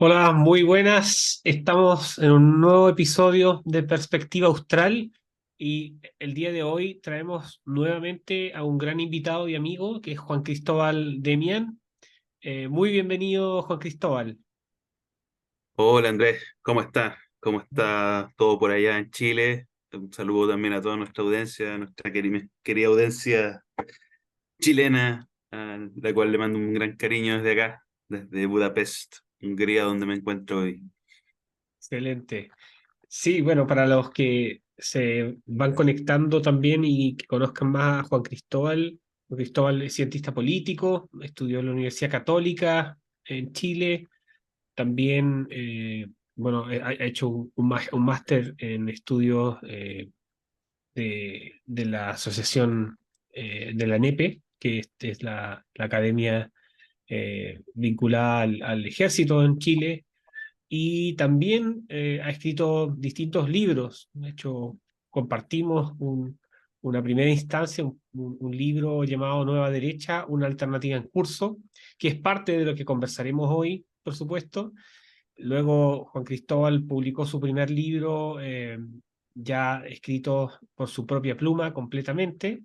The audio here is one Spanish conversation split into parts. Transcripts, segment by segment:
Hola, muy buenas. Estamos en un nuevo episodio de Perspectiva Austral y el día de hoy traemos nuevamente a un gran invitado y amigo que es Juan Cristóbal Demian. Muy bienvenido, Juan Cristóbal. Hola Andrés, ¿cómo estás? ¿Cómo está todo por allá en Chile? Un saludo también a toda nuestra audiencia, nuestra querida audiencia chilena, a la cual le mando un gran cariño desde acá, desde Budapest, Hungría, donde me encuentro hoy. Excelente. Sí, bueno, para los que se van conectando también y que conozcan más a Juan Cristóbal es cientista político, estudió en la Universidad Católica en Chile. También, bueno, ha hecho un máster en estudios de la asociación de la NEPE, que es la academia vinculada al ejército en Chile, y también ha escrito distintos libros. De hecho, compartimos una primera instancia, un libro llamado Nueva Derecha, una alternativa en curso, que es parte de lo que conversaremos hoy, por supuesto. Luego Juan Cristóbal publicó su primer libro, ya escrito por su propia pluma completamente,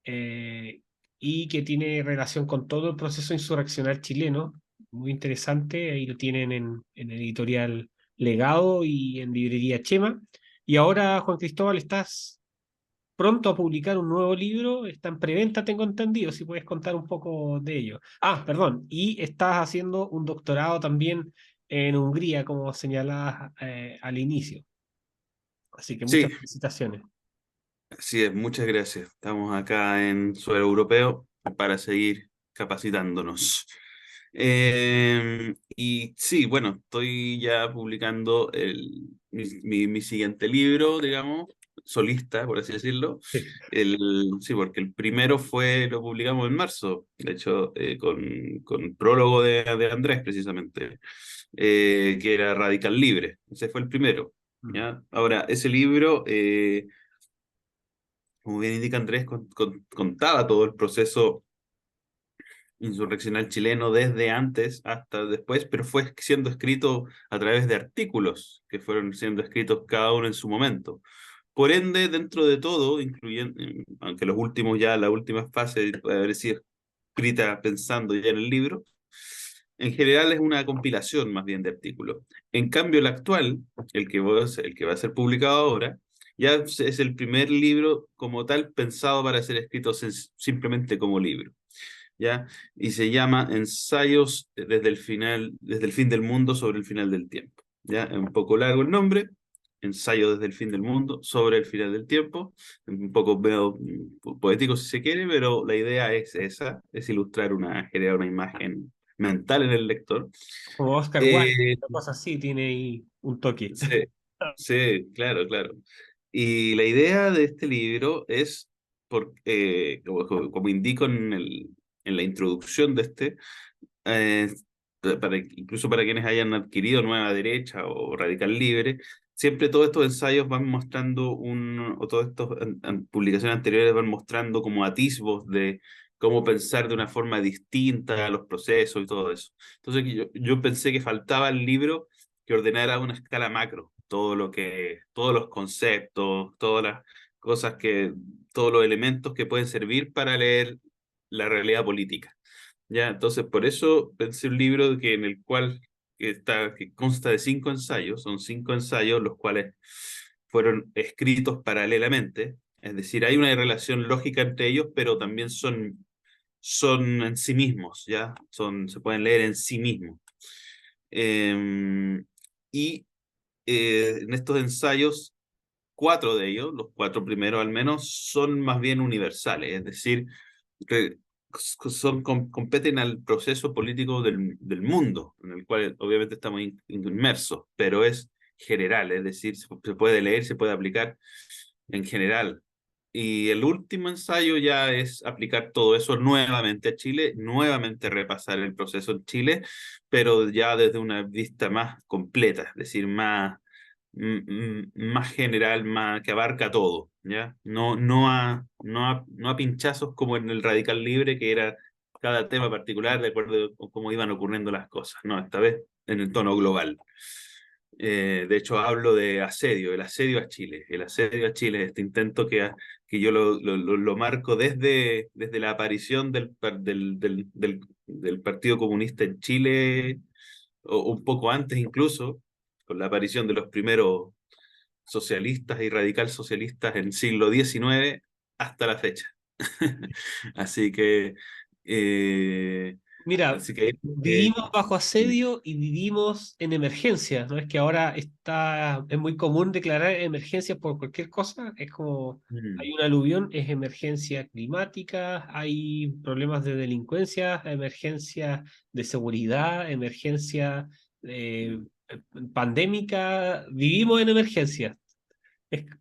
eh, y que tiene relación con todo el proceso insurreccional chileno. Muy interesante, ahí lo tienen en editorial Legado y en librería Chema. Y ahora, Juan Cristóbal, estás pronto a publicar un nuevo libro, está en preventa, tengo entendido, si puedes contar un poco de ello. Ah, perdón, y estás haciendo un doctorado también en Hungría, como señalabas al inicio. Así que muchas Sí, felicitaciones. así es, muchas gracias. Estamos acá en suelo europeo para seguir capacitándonos. Y sí, bueno, estoy ya publicando mi siguiente libro, digamos, solista, por así decirlo. Sí. Sí, porque el primero lo publicamos en marzo, de hecho, con prólogo de Andrés, precisamente, que era Radical Libre. Ese fue el primero. Mm. ¿Ya? Ahora, ese libro, como bien indica Andrés, contaba todo el proceso insurreccional chileno desde antes hasta después, pero fue siendo escrito a través de artículos que fueron siendo escritos cada uno en su momento. Por ende, dentro de todo, incluyendo, aunque los últimos ya, la última fase puede haber sido escrita pensando ya en el libro, en general es una compilación más bien de artículos. En cambio, el actual, el que va a ser publicado ahora, ya es el primer libro como tal pensado para ser escrito simplemente como libro. ¿Ya? Y se llama Ensayos desde el fin del mundo sobre el final del tiempo. ¿Ya? Es un poco largo el nombre, Ensayo desde el fin del mundo sobre el final del tiempo, un poco veo poético si se quiere, pero la idea es esa, es generar una imagen mental en el lector. Como Oscar Wilde, Eh, una cosa así, tiene ahí un toque. sí, sí, claro, claro. Y la idea de este libro es, como indico en la introducción de eh, incluso para quienes hayan adquirido Nueva Derecha o Radical Libre, siempre todos estos ensayos van mostrando o todas estas publicaciones anteriores van mostrando como atisbos de cómo pensar de una forma distinta a los procesos y todo eso. Entonces yo pensé que faltaba el libro que ordenara a una escala macro todos los conceptos, todas las cosas todos los elementos que pueden servir para leer la realidad política. Ya, entonces por eso pensé un libro en el cual que consta de 5 ensayos, son 5 ensayos los cuales fueron escritos paralelamente, es decir, hay una relación lógica entre ellos, pero también son en sí mismos, ¿ya? Se pueden leer en sí mismos. Eh, y en estos ensayos, 4 de ellos, los 4 primeros al menos, son más bien universales, es decir, que competen al proceso político del mundo, en el cual obviamente estamos inmersos, pero es general, es decir, se puede leer, se puede aplicar en general. Y el último ensayo ya es aplicar todo eso nuevamente a Chile, nuevamente repasar el proceso en Chile, pero ya desde una vista más completa, es decir, más general, más que abarca todo, ¿ya? No a pinchazos como en el Radical Libre, que era cada tema particular de acuerdo a cómo iban ocurriendo las cosas. No, esta vez en el tono global. De hecho, hablo de asedio, el asedio a Chile. El asedio a Chile, este intento que yo lo marco desde la aparición del Partido Comunista en Chile, o un poco antes incluso, con la aparición de los primeros socialistas y radical socialistas en siglo XIX hasta la fecha. Así que, eh, Mira, así que, vivimos bajo mm, asedio y vivimos en emergencias, ¿no? Es que ahora es muy común declarar emergencias por cualquier cosa, es como mm, hay un aluvión, es emergencia climática, hay problemas de delincuencia, emergencia de seguridad, emergencia eh, mm. pandémica, vivimos en emergencias.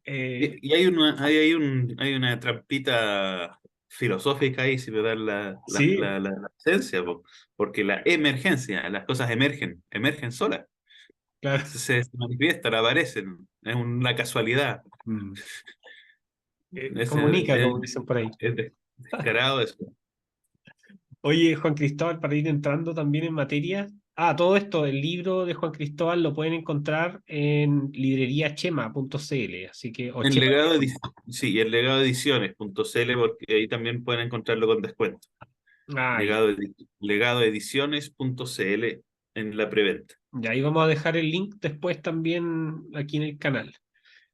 Y hay una trampita filosófica ahí, si me dan Sí, la esencia, porque la emergencia, las cosas emergen solas, claro. se manifiestan, aparecen, es una casualidad. Mm. Es, Comunica, es, como dicen por ahí. descarado eso. Oye, Juan Cristóbal, para ir entrando también en materia. Ah, todo esto, el libro de Juan Cristóbal lo pueden encontrar en libreriachema.cl, así que, o En Chema. sí, en legadoediciones.cl, porque ahí también pueden encontrarlo con descuento. Ah, ya. Legadoediciones.cl en la preventa. Ya ahí vamos a dejar el link después también aquí en el canal.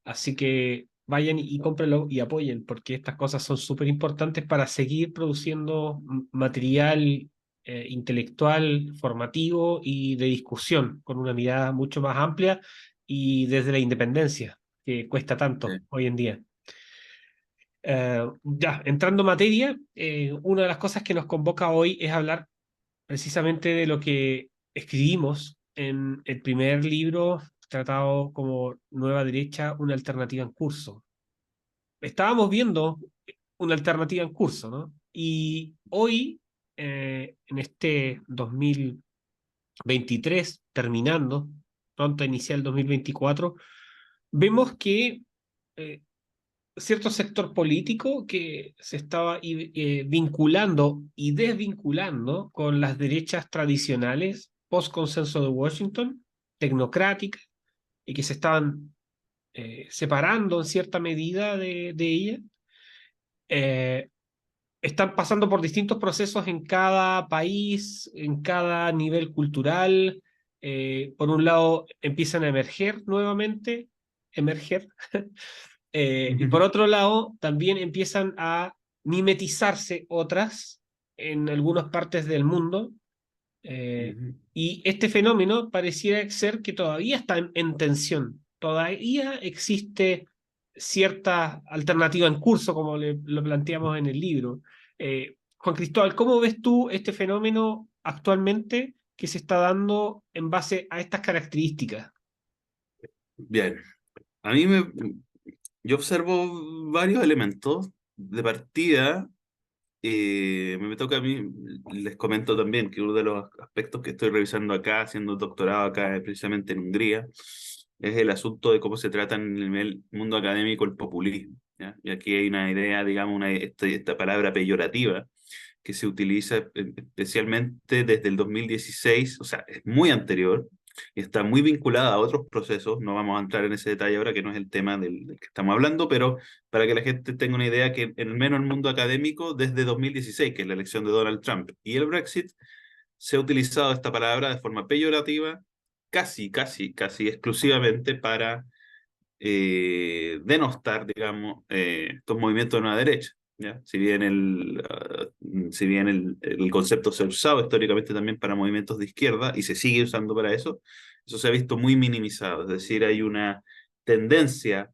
Así que vayan y cómprenlo y apoyen, porque estas cosas son súper importantes para seguir produciendo material intelectual, formativo y de discusión, con una mirada mucho más amplia y desde la independencia, que cuesta tanto Sí. hoy en día. Ya, entrando en materia, una de las cosas que nos convoca hoy es hablar precisamente de lo que escribimos en el primer libro tratado como Nueva Derecha, una alternativa en curso. Estábamos viendo una alternativa en curso, ¿no? Y hoy, en este 2023, terminando, pronto a iniciar el 2024, vemos que eh, cierto sector político que se estaba vinculando y desvinculando con las derechas tradicionales post-consenso de Washington, tecnocráticas, y que se estaban separando en cierta medida de ella, eh, están pasando por distintos procesos en cada país, en cada nivel cultural. Por un lado, empiezan a emerger nuevamente, emerger, y por otro lado, también empiezan a mimetizarse otras en algunas partes del mundo. Ujú, Y este fenómeno pareciera ser que todavía está en tensión. Todavía existe cierta alternativa en curso, como lo planteamos en el libro. Juan Cristóbal, ¿cómo ves tú este fenómeno actualmente que se está dando en base a estas características? bien, a yo observo varios elementos de partida. Me toca a mí, les comento también que uno de los aspectos que estoy revisando acá, haciendo doctorado acá precisamente en Hungría, es el asunto de cómo se trata en el mundo académico el populismo, ¿ya? Y aquí hay una idea, digamos, esta palabra peyorativa que se utiliza especialmente desde el 2016, o sea, es muy anterior y está muy vinculada a otros procesos. No vamos a entrar en ese detalle ahora, que no es el tema del que estamos hablando, pero para que la gente tenga una idea que en al menos en el mundo académico, desde 2016, que es la elección de Donald Trump y el Brexit, se ha utilizado esta palabra de forma peyorativa, casi exclusivamente para denostar, digamos, estos movimientos de una derecha. ¿Ya? Si bien el concepto se ha usado históricamente también para movimientos de izquierda y se sigue usando para eso se ha visto muy minimizado. Es decir, hay una tendencia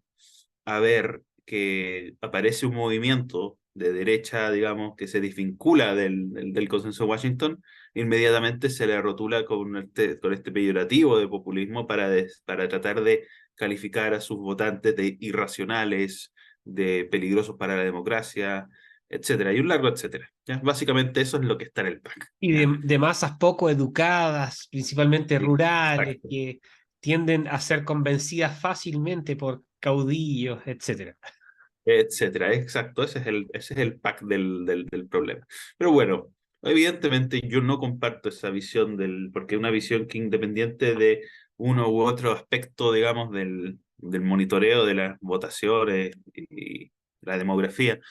a ver que aparece un movimiento de derecha, digamos, que se desvincula del consenso de Washington, inmediatamente se le rotula con este peyorativo de populismo para tratar de calificar a sus votantes de irracionales, de peligrosos para la democracia, etcétera, y un largo etcétera. ¿Ya? Básicamente eso es lo que está en el PAC. Y ¿Ya? de masas poco educadas, principalmente rurales, Exacto. que tienden a ser convencidas fácilmente por caudillos, etcétera. etcétera. Exacto, ese es el pack del problema. Pero bueno, evidentemente yo no comparto esa visión porque es una visión que independiente de uno u otro aspecto, digamos, del monitoreo de las votaciones y la demografía,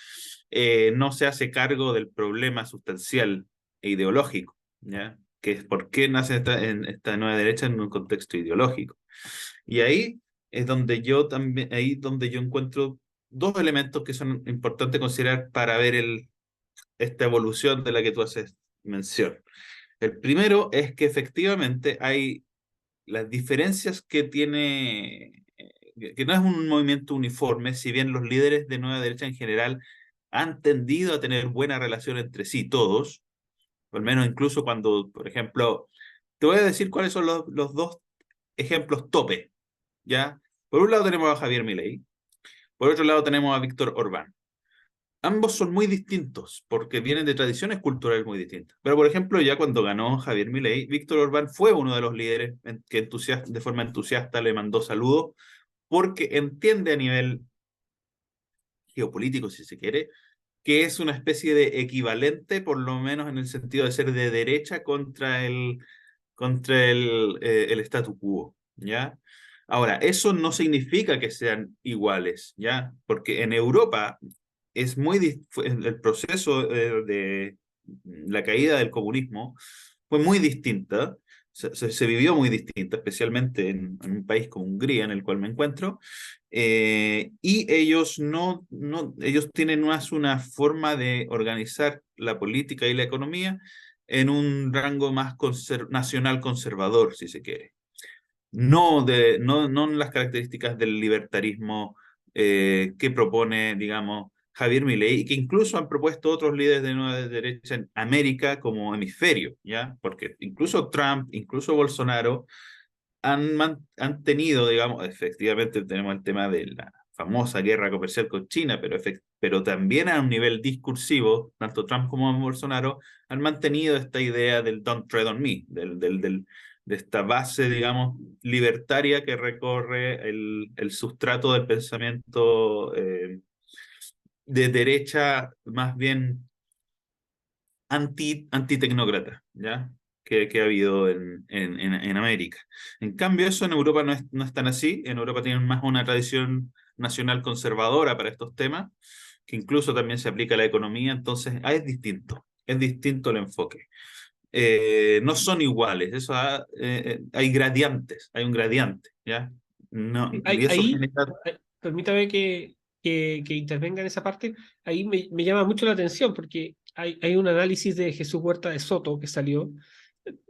no se hace cargo del problema sustancial e ideológico, ¿ya? Que es por qué nace esta nueva derecha en un contexto ideológico. Y ahí es donde yo también, ahí donde yo encuentro dos elementos que son importantes considerar para ver esta evolución de la que tú haces mención. El primero es que efectivamente hay las diferencias que tiene, que no es un movimiento uniforme, si bien los líderes de nueva derecha en general han tendido a tener buena relación entre sí todos, o al menos incluso cuando, por ejemplo, te voy a decir cuáles son los dos ejemplos tope, ¿ya? Por un lado tenemos a Javier Milei, por otro lado tenemos a Víctor Orbán. Ambos son muy distintos porque vienen de tradiciones culturales muy distintas. Pero, por ejemplo, ya cuando ganó Javier Milei, Víctor Orbán fue uno de los líderes que de forma entusiasta le mandó saludos porque entiende a nivel geopolítico, si se quiere, que es una especie de equivalente, por lo menos en el sentido de ser de derecha contra el statu quo, ¿ya? Ahora, eso no significa que sean iguales, ¿ya? Porque en Europa es el proceso de la caída del comunismo fue muy distinta, se vivió muy distinta, especialmente en un país como Hungría, en el cual me encuentro, y ellos ellos tienen más una forma de organizar la política y la economía en un rango más nacional conservador, si se quiere. No en las características del libertarismo que propone, digamos, Javier Milei, y que incluso han propuesto otros líderes de nueva derecha en América como hemisferio, ¿ya? Porque incluso Trump, incluso Bolsonaro han tenido, digamos, efectivamente tenemos el tema de la famosa guerra comercial con China, pero también a un nivel discursivo, tanto Trump como Bolsonaro han mantenido esta idea del don't tread on me, de esta base, digamos, libertaria que recorre el sustrato del pensamiento de derecha más bien antitecnócrata, ¿ya? Que ha habido en América. En cambio, eso en Europa no es tan así. En Europa tienen más una tradición nacional conservadora para estos temas, que incluso también se aplica a la economía. Entonces, es distinto el enfoque. No son iguales, hay gradientes, hay un gradiente, ¿ya? No, y eso Ahí, genera. permítame que intervenga en esa parte, ahí me llama mucho la atención porque hay un análisis de Jesús Huerta de Soto que salió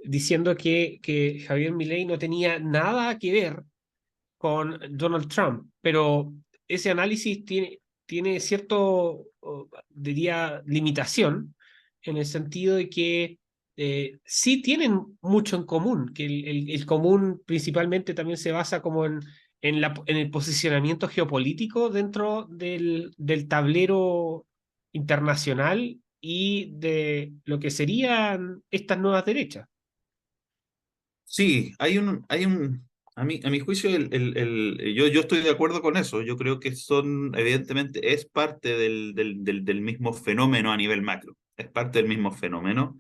diciendo que Javier Milei no tenía nada que ver con Donald Trump, pero ese análisis tiene cierto, diría, limitación en el sentido de que sí tienen mucho en común, que el común principalmente también se basa como en el posicionamiento geopolítico dentro del tablero internacional y de lo que serían estas nuevas derechas. Sí, a mi juicio, yo estoy de acuerdo con eso. Yo creo que evidentemente, es parte del mismo fenómeno a nivel macro. Es parte del mismo fenómeno,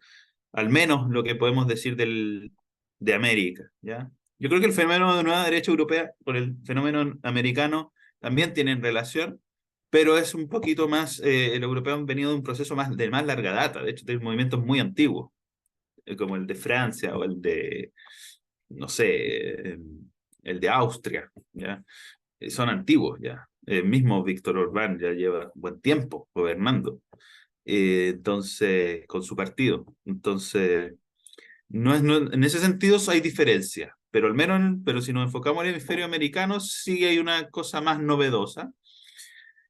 al menos lo que podemos decir de América, ¿ya? Yo creo que el fenómeno de nueva derecha europea con el fenómeno americano también tienen relación, pero es un poquito más, el europeo han venido de un proceso de más larga data, de hecho, de movimientos muy antiguos, como el de Francia o el de no sé, el de Austria, ¿ya? Son antiguos ya. El mismo Víctor Orbán ya lleva buen tiempo gobernando, entonces, con su partido. Entonces, en ese sentido hay diferencias, pero al menos, pero si nos enfocamos en el hemisferio americano, sí hay una cosa más novedosa,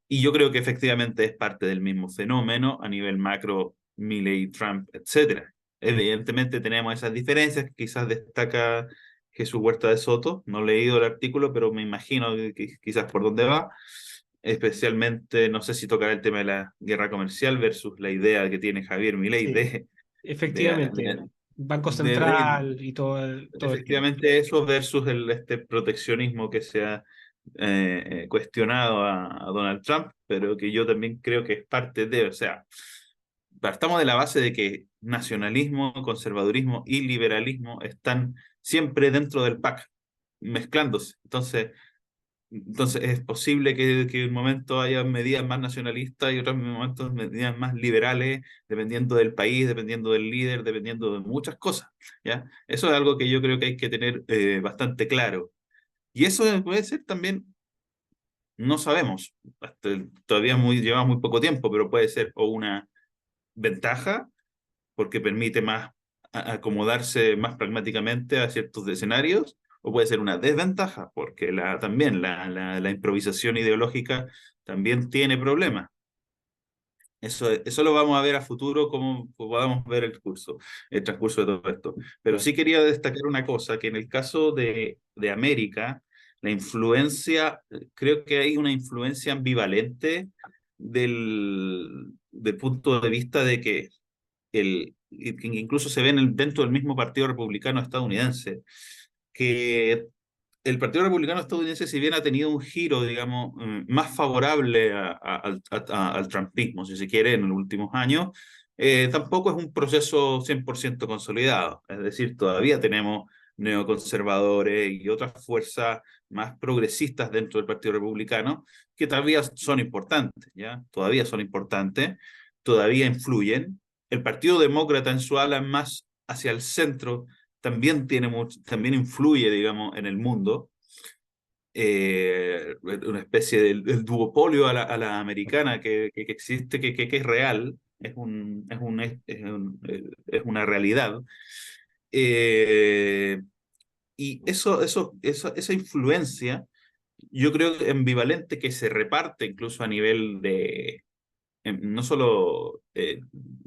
y yo creo que efectivamente es parte del mismo fenómeno a nivel macro, Milley, Trump, etcétera. Evidentemente tenemos esas diferencias, que quizás destaca Jesús Huerta de Soto. No he leído el artículo, pero me imagino que quizás por dónde va. Especialmente, no sé si tocará el tema de la guerra comercial versus la idea que tiene Javier Milei Sí, de, efectivamente. Banco de Central y todo el tema. efectivamente eso versus este proteccionismo que se ha cuestionado a Donald Trump, pero que yo también creo que es parte de, o sea, partamos de la base de que nacionalismo, conservadurismo y liberalismo están siempre dentro del pack, mezclándose. Entonces es posible que en un momento haya medidas más nacionalistas y otros momentos medidas más liberales, dependiendo del país, dependiendo del líder, dependiendo de muchas cosas, ¿ya? Eso es algo que yo creo que hay que tener bastante claro. Y eso puede ser también, no sabemos, todavía lleva muy poco tiempo, pero puede ser o una ventaja porque permite más acomodarse más pragmáticamente a ciertos escenarios, o puede ser una desventaja, porque también la improvisación ideológica también tiene problemas. Eso lo vamos a ver a futuro, como podamos ver el transcurso de todo esto. Pero Claro. sí quería destacar una cosa, que en el caso de América, la influencia, creo que hay una influencia ambivalente del punto de vista de que que incluso se ve dentro del mismo Partido Republicano estadounidense, que el Partido Republicano estadounidense, si bien ha tenido un giro, digamos, más favorable al trumpismo, si se quiere, en los últimos años, tampoco es un proceso 100% consolidado. Es decir, todavía tenemos neoconservadores y otras fuerzas más progresistas dentro del Partido Republicano que todavía son importantes, ¿ya? Todavía son importantes, todavía influyen. El Partido Demócrata en su ala más hacia el centro también influye, digamos, en el mundo. Una especie del duopolio a la americana que existe, que es real, es una realidad. Eh, y esa influencia, yo creo que ambivalente que se reparte incluso a nivel de, no solo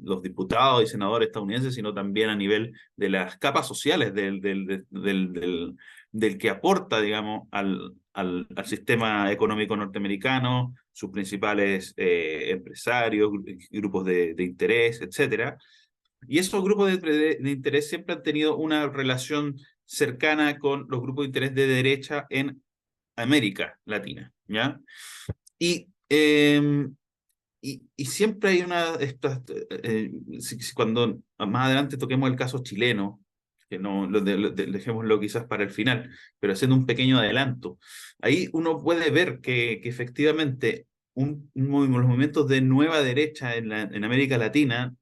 los diputados y senadores estadounidenses, sino también a nivel de las capas sociales del que aporta, digamos, al sistema económico norteamericano, sus principales empresarios, grupos de interés, etcétera. Y esos grupos de interés siempre han tenido una relación cercana con los grupos de interés de derecha en América Latina, ¿ya? Y y siempre hay cuando más adelante toquemos el caso chileno, que no dejémoslo quizás para el final, pero haciendo un pequeño adelanto, ahí uno puede ver que efectivamente los movimientos de nueva derecha en América Latina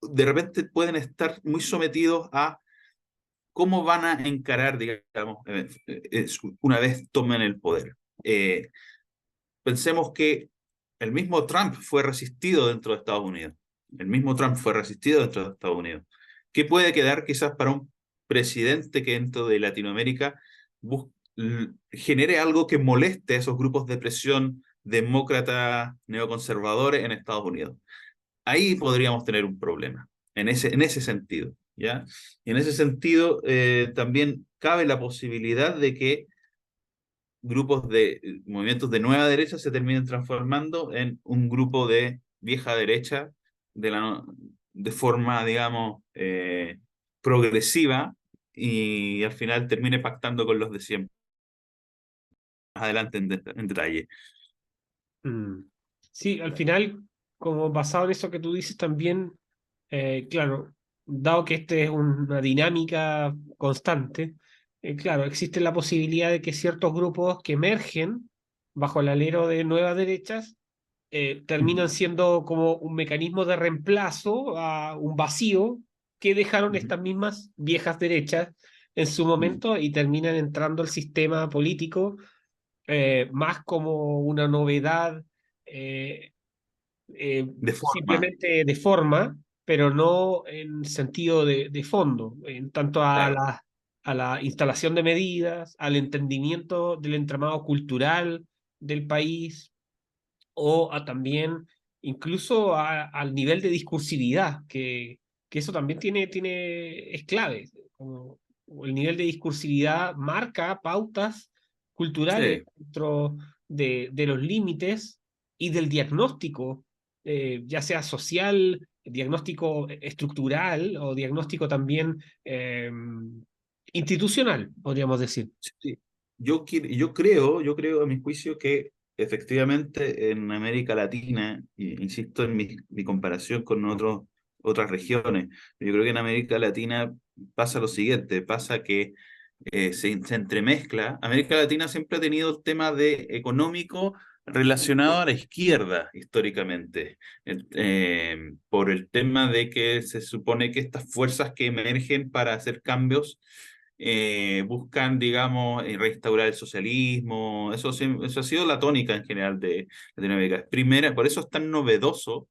de repente pueden estar muy sometidos a cómo van a encarar, digamos, una vez tomen el poder. Pensemos que el mismo Trump fue resistido dentro de Estados Unidos. El mismo Trump fue resistido dentro de Estados Unidos. ¿Qué puede quedar quizás para un presidente que dentro de Latinoamérica genere algo que moleste a esos grupos de presión demócratas neoconservadores en Estados Unidos? Ahí podríamos tener un problema, en ese sentido, ¿ya? Y en ese sentido, también cabe la posibilidad de que grupos de movimientos de nueva derecha se terminen transformando en un grupo de vieja derecha de forma, digamos, progresiva y al final termine pactando con los de siempre. Más adelante en detalle. Mm. Sí, al final, como basado en eso que tú dices también, claro, dado que este es una dinámica constante, claro, existe la posibilidad de que ciertos grupos que emergen bajo el alero de nuevas derechas Ujú, terminan siendo como un mecanismo de reemplazo a un vacío que dejaron ujú, estas mismas viejas derechas en su ujú. momento y terminan entrando al sistema político más como una novedad eh, De forma, simplemente de forma, pero no en sentido de fondo, en tanto claro. a la instalación de medidas, al entendimiento del entramado cultural del país o a también incluso al nivel de discursividad, que eso también es clave. Como el nivel de discursividad marca pautas culturales Sí, dentro de los límites y del diagnóstico, ya sea social diagnóstico estructural o diagnóstico también institucional, podríamos decir. Sí. Yo creo a mi juicio que efectivamente en América Latina, y insisto en mi comparación con otras regiones, yo creo que en América Latina pasa lo siguiente, pasa que se entremezcla. América Latina siempre ha tenido el tema de económico relacionado a la izquierda históricamente, por el tema de que se supone que estas fuerzas que emergen para hacer cambios buscan, digamos, restaurar el socialismo. Eso ha sido la tónica en general de Latinoamérica. Primera, por eso es tan novedoso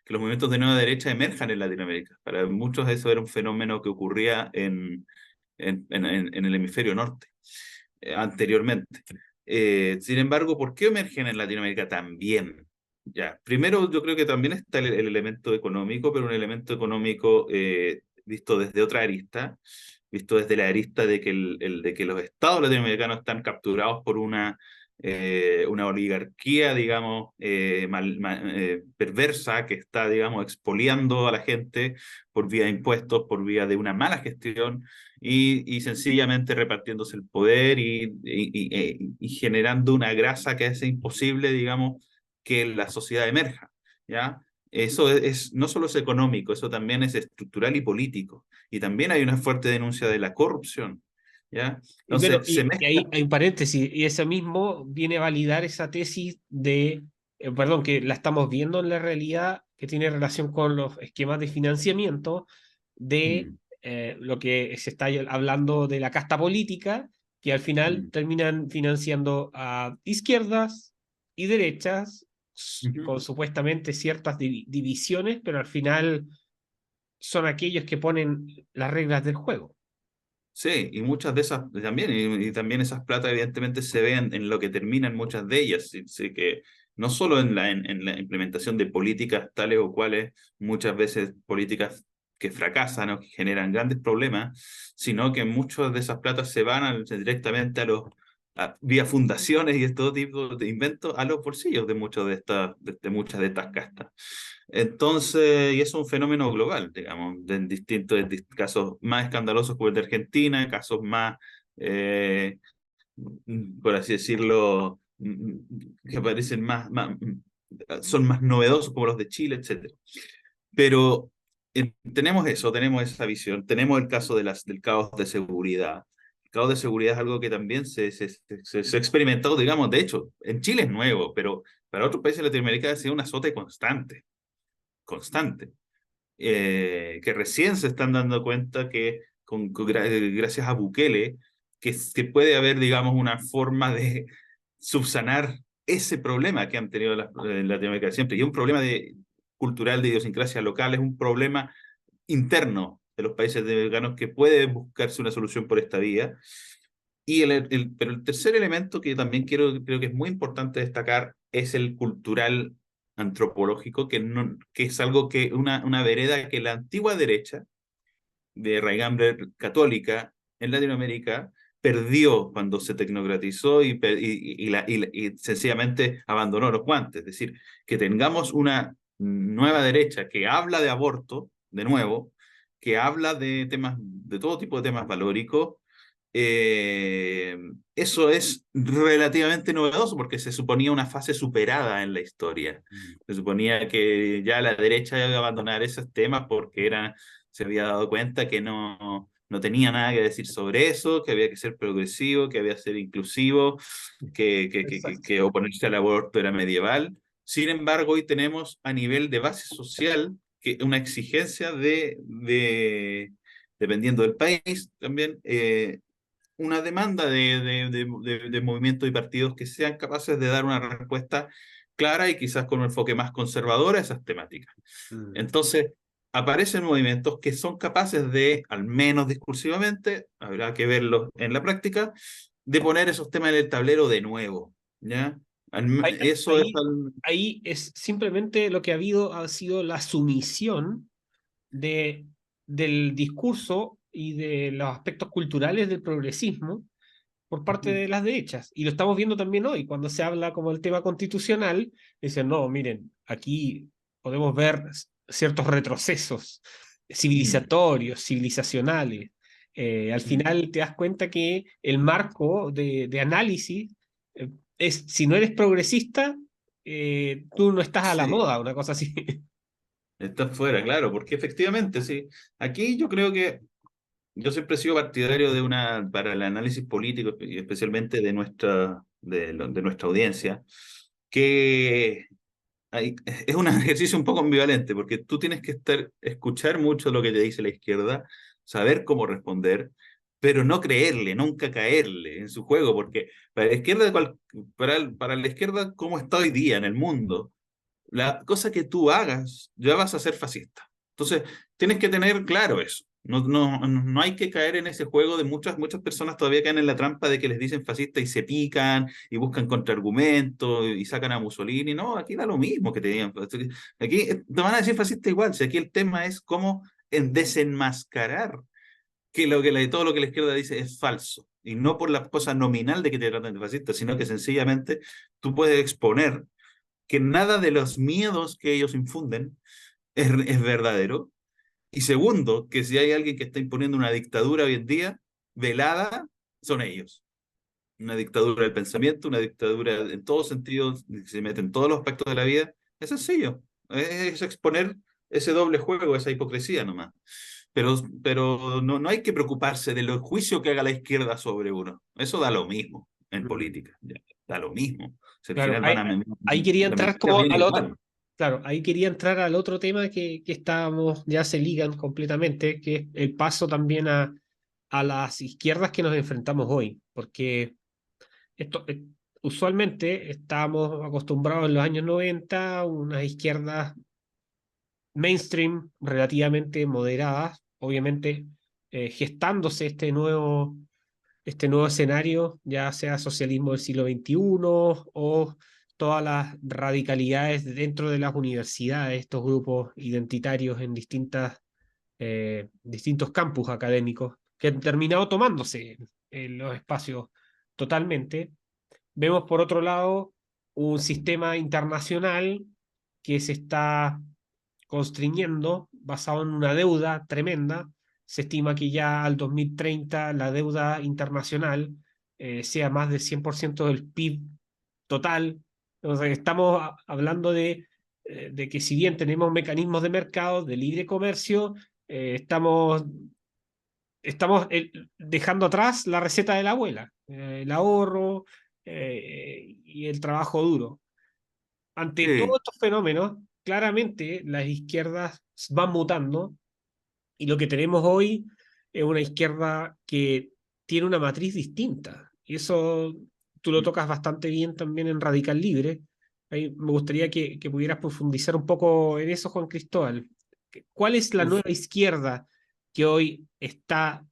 que los movimientos de nueva derecha emerjan en Latinoamérica. Para muchos eso era un fenómeno que ocurría en el hemisferio norte anteriormente. Sin embargo, ¿por qué emergen en Latinoamérica también? Ya, primero yo creo que también está el elemento económico, pero un elemento económico visto desde otra arista, visto desde la arista de que, de que los estados latinoamericanos están capturados por una oligarquía, digamos, perversa que está, digamos, expoliando a la gente por vía de impuestos, por vía de una mala gestión y sencillamente repartiéndose el poder y generando una grasa que hace imposible, digamos, que la sociedad emerja, ¿ya? Eso no solo es económico, eso también es estructural y político. Y también hay una fuerte denuncia de la corrupción, ¿ya? Y, bueno, Entonces, se y mezcla. ahí hay un paréntesis, y eso mismo viene a validar esa tesis de, perdón, que la estamos viendo en la realidad, que tiene relación con los esquemas de financiamiento de Mm, lo que se está hablando de la casta política, que al final mm, terminan financiando a izquierdas y derechas ujú. con supuestamente ciertas divisiones, pero al final son aquellos que ponen las reglas del juego. Sí, y muchas de esas también, y también esas plata evidentemente se ven en lo que terminan muchas de ellas, sí, sí que no solo en la implementación de políticas tales o cuales, muchas veces políticas que fracasan o que generan grandes problemas, sino que muchas de esas platas se van directamente vía fundaciones y todo tipo de inventos a los bolsillos de muchos de muchas de estas castas. Entonces, y es un fenómeno global, digamos, en distintos casos más escandalosos como el de Argentina, casos más, por así decirlo, que parecen son más novedosos como los de Chile, etcétera. Pero tenemos eso, tenemos esa visión, tenemos el caso del caos de seguridad. El caos de seguridad es algo que también se ha experimentado, digamos, de hecho, en Chile es nuevo, pero para otros países de Latinoamérica ha sido un azote constante, que recién se están dando cuenta que gracias a Bukele, que puede haber, digamos, una forma de subsanar ese problema que han tenido en Latinoamérica siempre, y es un problema cultural de idiosincrasia local, es un problema interno de los países latinoamericanos que puede buscarse una solución por esta vía. Pero el tercer elemento que también creo que es muy importante destacar es el cultural antropológico, que es algo que una vereda que la antigua derecha de raigambre católica en Latinoamérica perdió cuando se tecnocratizó y sencillamente abandonó los guantes. Es decir, que tengamos una nueva derecha que habla de aborto, de nuevo, que habla de temas, de todo tipo de temas valóricos. eh, Eso es relativamente novedoso porque se suponía una fase superada en la historia. Se suponía que ya la derecha iba a abandonar esos temas porque se había dado cuenta que no tenía nada que decir sobre eso, que había que ser progresivo, que había que ser inclusivo, Exacto. que oponerse al aborto era medieval. Sin embargo, hoy tenemos a nivel de base social una exigencia dependiendo del país, también una demanda de movimientos y partidos que sean capaces de dar una respuesta clara y quizás con un enfoque más conservador a esas temáticas. Mm. Entonces, aparecen movimientos que son capaces de, al menos discursivamente, habrá que verlos en la práctica, de poner esos temas en el tablero de nuevo, ¿ya? Ahí, Eso es ahí, ahí es simplemente lo que ha habido ha sido la sumisión de, del discurso y de los aspectos culturales del progresismo por parte de las derechas. Y lo estamos viendo también hoy, cuando se habla como el tema constitucional, dicen, no, miren, aquí podemos ver ciertos retrocesos Mm, civilizacionales. Al mm. final te das cuenta que el marco de análisis es, si no eres progresista, tú no estás a la Sí, moda, una cosa así. está fuera, claro, porque efectivamente, sí. Aquí yo creo que yo siempre he sido partidario para el análisis político, y especialmente de nuestra audiencia, que es un ejercicio un poco ambivalente, porque tú tienes que escuchar mucho lo que te dice la izquierda, saber cómo responder, pero no creerle, nunca caerle en su juego, porque para la izquierda, para la izquierda, como está hoy día en el mundo, la cosa que tú hagas, ya vas a ser fascista. Entonces, tienes que tener claro eso. No hay que caer en ese juego de muchas personas todavía caen en la trampa de que les dicen fascista y se pican y buscan contraargumentos y sacan a Mussolini. No, aquí da lo mismo que te digan. Aquí te van a decir fascista igual. Si aquí el tema es cómo desenmascarar todo lo que la izquierda dice es falso. Y no por la cosa nominal de que te tratan de fascista, sino que sencillamente tú puedes exponer que nada de los miedos que ellos infunden es verdadero. Y segundo, que si hay alguien que está imponiendo una dictadura hoy en día, velada, son ellos. Una dictadura del pensamiento, una dictadura en todos sentidos, que se mete en todos los aspectos de la vida. Es sencillo. Es exponer ese doble juego, esa hipocresía nomás. Pero no hay que preocuparse de los juicios que haga la izquierda sobre uno. Eso da lo mismo en Mm. política. Ya, da lo mismo. Si al Claro, final ahí quería la entrar mentira como viene al otro, igual. claro, ahí quería entrar al otro tema que estábamos, ya se ligan completamente, que es el paso también a las izquierdas que nos enfrentamos hoy, porque esto, usualmente estábamos acostumbrados en los años 90 unas izquierdas mainstream relativamente moderadas, obviamente gestándose este nuevo escenario, ya sea socialismo del siglo XXI o todas las radicalidades dentro de las universidades, estos grupos identitarios en distintos campus académicos que han terminado tomándose en los espacios totalmente. Vemos por otro lado un sistema internacional que se está constriñendo basado en una deuda tremenda. Se estima que ya al 2030 la deuda internacional sea más del 100% del PIB total. O sea, estamos hablando de que si bien tenemos mecanismos de mercado, de libre comercio, estamos dejando atrás la receta de la abuela, el ahorro y el trabajo duro. Ante todos Sí, estos fenómenos, claramente las izquierdas van mutando y lo que tenemos hoy es una izquierda que tiene una matriz distinta. Y eso tú lo tocas bastante bien también en Radical Libre. Ahí me gustaría que pudieras profundizar un poco en eso, Juan Cristóbal. ¿Cuál es la uf, nueva izquierda que hoy está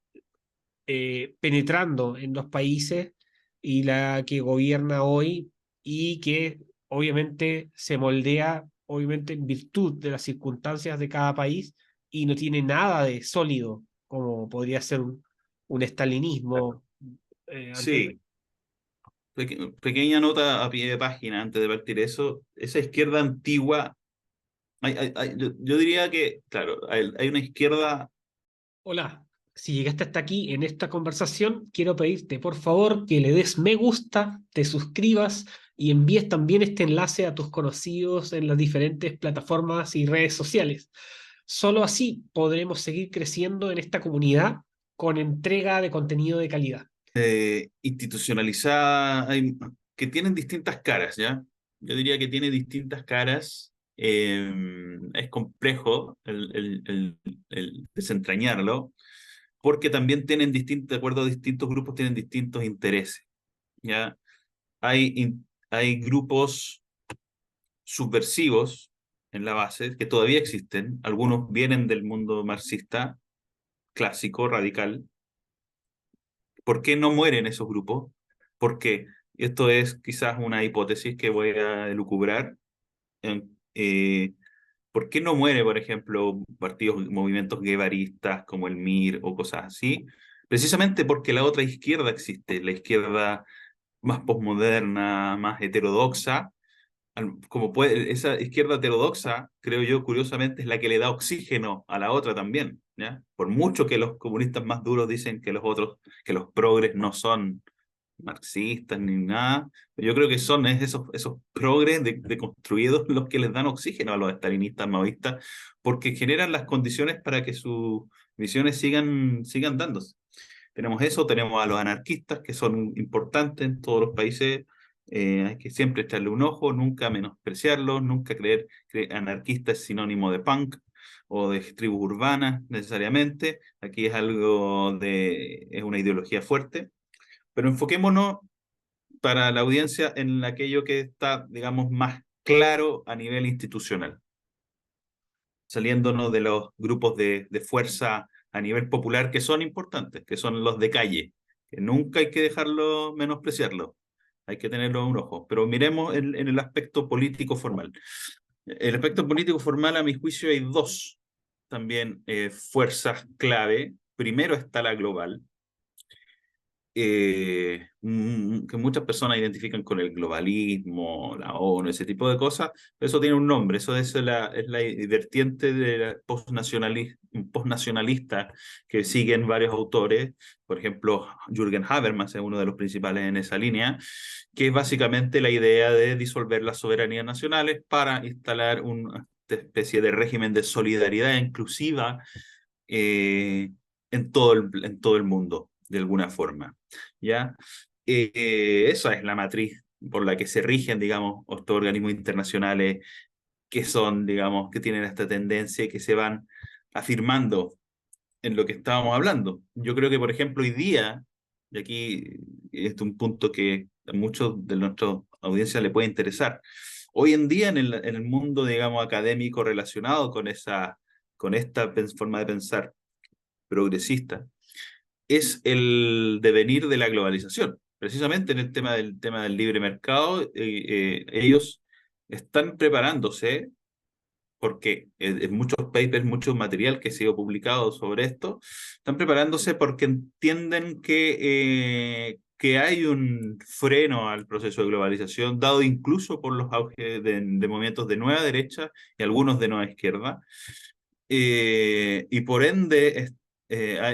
penetrando en los países y la que gobierna hoy y que obviamente se moldea, obviamente en virtud de las circunstancias de cada país y no tiene nada de sólido como podría ser un estalinismo anterior? sí, pequeña nota a pie de página antes de partir eso. Esa izquierda antigua, yo diría que, claro, hay una izquierda. Hola, si llegaste hasta aquí en esta conversación, quiero pedirte por favor que le des me gusta, te suscribas y envíes también este enlace a tus conocidos en las diferentes plataformas y redes sociales. Solo así podremos seguir creciendo en esta comunidad con entrega de contenido de calidad. Institucionalizada, que tienen distintas caras, ¿ya? Yo diría que tiene distintas caras. Es complejo el desentrañarlo, porque también tienen de acuerdo a distintos grupos, tienen distintos intereses, ¿ya? Hay grupos subversivos en la base que todavía existen. Algunos vienen del mundo marxista clásico, radical. ¿Por qué no mueren esos grupos? Porque esto es quizás una hipótesis que voy a elucubrar. ¿Por qué no muere, por ejemplo, partidos, movimientos guevaristas como el MIR o cosas así? Precisamente porque la otra izquierda existe, la izquierda más posmoderna, más heterodoxa, como puede, esa izquierda heterodoxa, creo yo, curiosamente, es la que le da oxígeno a la otra también, ¿ya? Por mucho que los comunistas más duros dicen que los otros, que los progres no son marxistas ni nada, yo creo que son esos progres deconstruidos los que les dan oxígeno a los estalinistas, maoístas, porque generan las condiciones para que sus visiones sigan dándose. Tenemos eso, tenemos a los anarquistas, que son importantes en todos los países. Hay que siempre echarle un ojo, nunca menospreciarlos, nunca creer que anarquista es sinónimo de punk o de tribus urbanas necesariamente. Aquí es una ideología fuerte, pero enfoquémonos para la audiencia en aquello que está, digamos, más claro a nivel institucional, saliéndonos de los grupos de fuerza a nivel popular que son importantes, que son los de calle, que nunca hay que dejarlo menospreciarlo, hay que tenerlo en un ojo. Pero miremos en el aspecto político formal. El aspecto político formal, a mi juicio, hay dos también fuerzas clave. Primero está la global, que muchas personas identifican con el globalismo, la ONU, ese tipo de cosas. Eso tiene un nombre, eso es la vertiente de la postnacionalista que siguen varios autores. Por ejemplo, Jürgen Habermas es uno de los principales en esa línea, que es básicamente la idea de disolver las soberanías nacionales para instalar una especie de régimen de solidaridad inclusiva en todo el mundo, de alguna forma. ¿Ya? Esa es la matriz por la que se rigen, digamos, estos organismos internacionales que son, digamos, que tienen esta tendencia y que se van afirmando en lo que estábamos hablando. Yo creo que, por ejemplo, hoy día, y aquí este es un punto que a muchos de nuestra audiencia le puede interesar, hoy en día en el mundo, digamos, académico relacionado con esta forma de pensar progresista, es el devenir de la globalización. Precisamente en el tema del libre mercado, ellos están preparándose, porque en muchos papers, mucho material que ha sido publicado sobre esto, están preparándose porque entienden que hay un freno al proceso de globalización, dado incluso por los auges de movimientos de nueva derecha y algunos de nueva izquierda, y por ende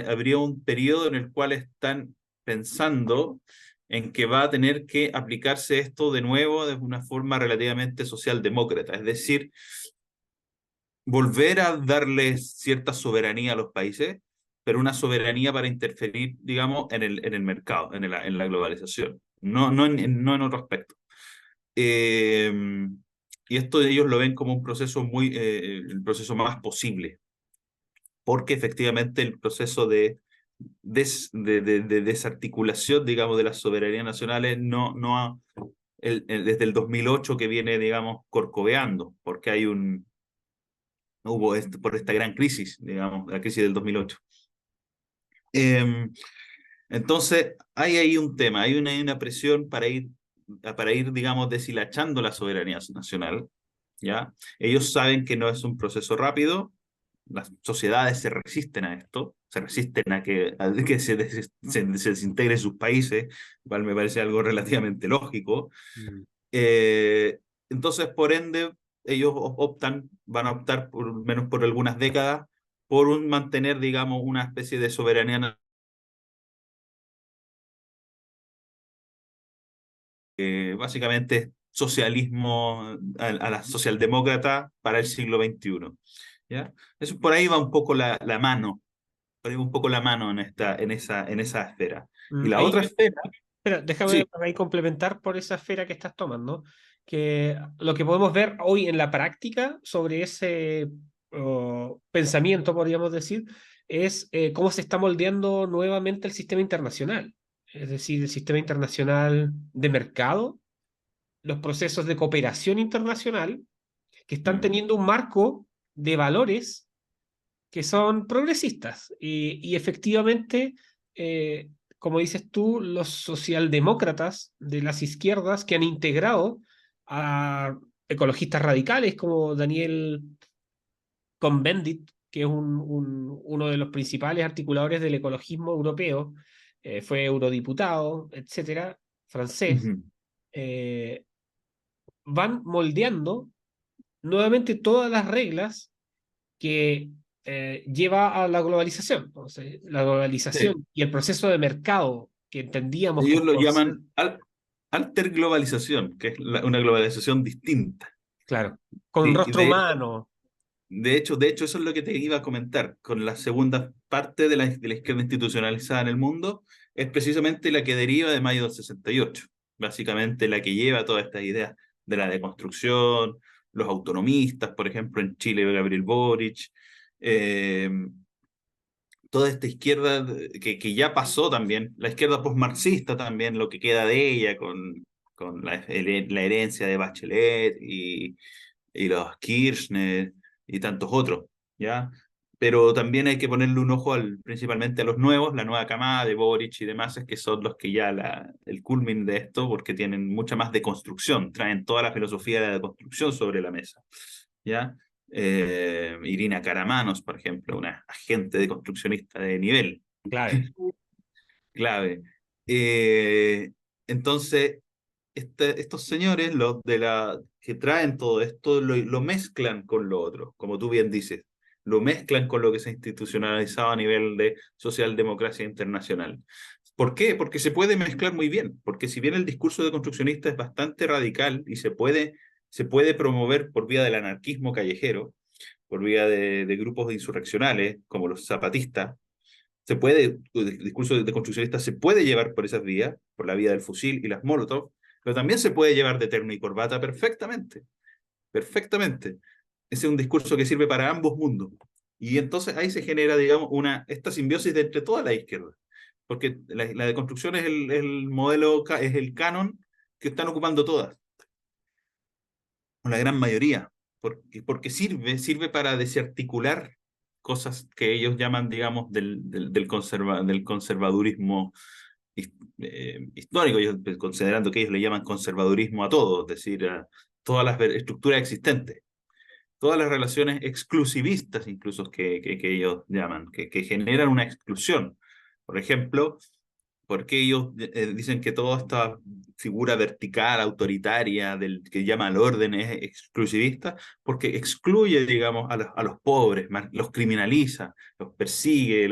habría un periodo en el cual están pensando en que va a tener que aplicarse esto de nuevo de una forma relativamente socialdemócrata, es decir, volver a darle cierta soberanía a los países, pero una soberanía para interferir, digamos, en el mercado, en la globalización, no en otro aspecto. Eh, y esto ellos lo ven como un proceso el proceso más posible, porque efectivamente el proceso de desarticulación, digamos, de las soberanías nacionales desde el 2008 que viene, digamos, corcoveando, porque por esta gran crisis, digamos, la crisis del 2008. Entonces, hay ahí un tema, hay una presión para ir, digamos, deshilachando la soberanía nacional, ¿ya? Ellos saben que no es un proceso rápido, las sociedades se resisten a esto, se resisten a que se desintegren sus países, cual me parece algo relativamente lógico. Mm. Eh, entonces, por ende, ellos van a optar, por menos por algunas décadas, por mantener, digamos, una especie de soberanía, básicamente socialismo a la socialdemócrata para el siglo XXI. ¿Ya? Eso por ahí va un poco la mano, por ahí va un poco la mano en esa esfera. Y la Ahí, otra esfera, espera, déjame sí. ahí complementar por esa esfera que estás tomando, que lo que podemos ver hoy en la práctica sobre ese pensamiento, podríamos decir, es cómo se está moldeando nuevamente el sistema internacional. Es decir, el sistema internacional de mercado, los procesos de cooperación internacional, que están Mm, teniendo un marco de valores que son progresistas. Y efectivamente, como dices tú, los socialdemócratas de las izquierdas que han integrado a ecologistas radicales como Daniel Cohn-Bendit, que es uno de los principales articuladores del ecologismo europeo, fue eurodiputado, etcétera, francés. ujú. eh, van moldeando nuevamente todas las reglas que lleva a la globalización. Entonces, la Sí. globalización y el proceso de mercado que entendíamos Ellos como lo llaman alterglobalización, que es una globalización distinta. claro, con Y rostro humano, de hecho, eso es lo que te iba a comentar. Con la segunda parte de la izquierda institucionalizada en el mundo, es precisamente la que deriva de Mayo del 68. Básicamente la que lleva todas estas ideas de la deconstrucción, los autonomistas, por ejemplo, en Chile, Gabriel Boric, eh, toda esta izquierda que ya pasó también, la izquierda postmarxista también, lo que queda de ella con la herencia de Bachelet y los Kirchner y tantos otros, ¿ya? Pero también hay que ponerle un ojo principalmente a los nuevos, la nueva camada de Boric y demás, es que son los que ya el culmin de esto, porque tienen mucha más deconstrucción, traen toda la filosofía de la deconstrucción sobre la mesa, ¿ya? Irina Karamanos, por ejemplo, una agente deconstruccionista de nivel, clave. clave. Eh, entonces, estos señores, los que traen todo esto, lo mezclan con lo otro, como tú bien dices, lo mezclan con lo que se ha institucionalizado a nivel de socialdemocracia internacional. ¿Por qué? Porque se puede mezclar muy bien, porque si bien el discurso deconstruccionista es bastante radical y se puede promover por vía del anarquismo callejero, por vía de grupos insurreccionales como los zapatistas, el discurso de construccionista se puede llevar por esas vías, por la vía del fusil y las molotov, pero también se puede llevar de terno y corbata perfectamente, perfectamente. Ese es un discurso que sirve para ambos mundos. Y entonces ahí se genera, digamos, esta simbiosis de entre toda la izquierda. Porque la deconstrucción es el modelo, es el canon que están ocupando todas, o la gran mayoría, porque sirve para desarticular cosas que ellos llaman, digamos, del conservadurismo histórico, ellos, considerando que ellos le llaman conservadurismo a todo, es decir, a todas las estructuras existentes, todas las relaciones exclusivistas incluso que ellos llaman, que generan una exclusión. Por ejemplo, porque ellos dicen que toda esta figura vertical, autoritaria, que llama al orden es exclusivista, porque excluye, digamos, a los pobres, los criminaliza, los persigue,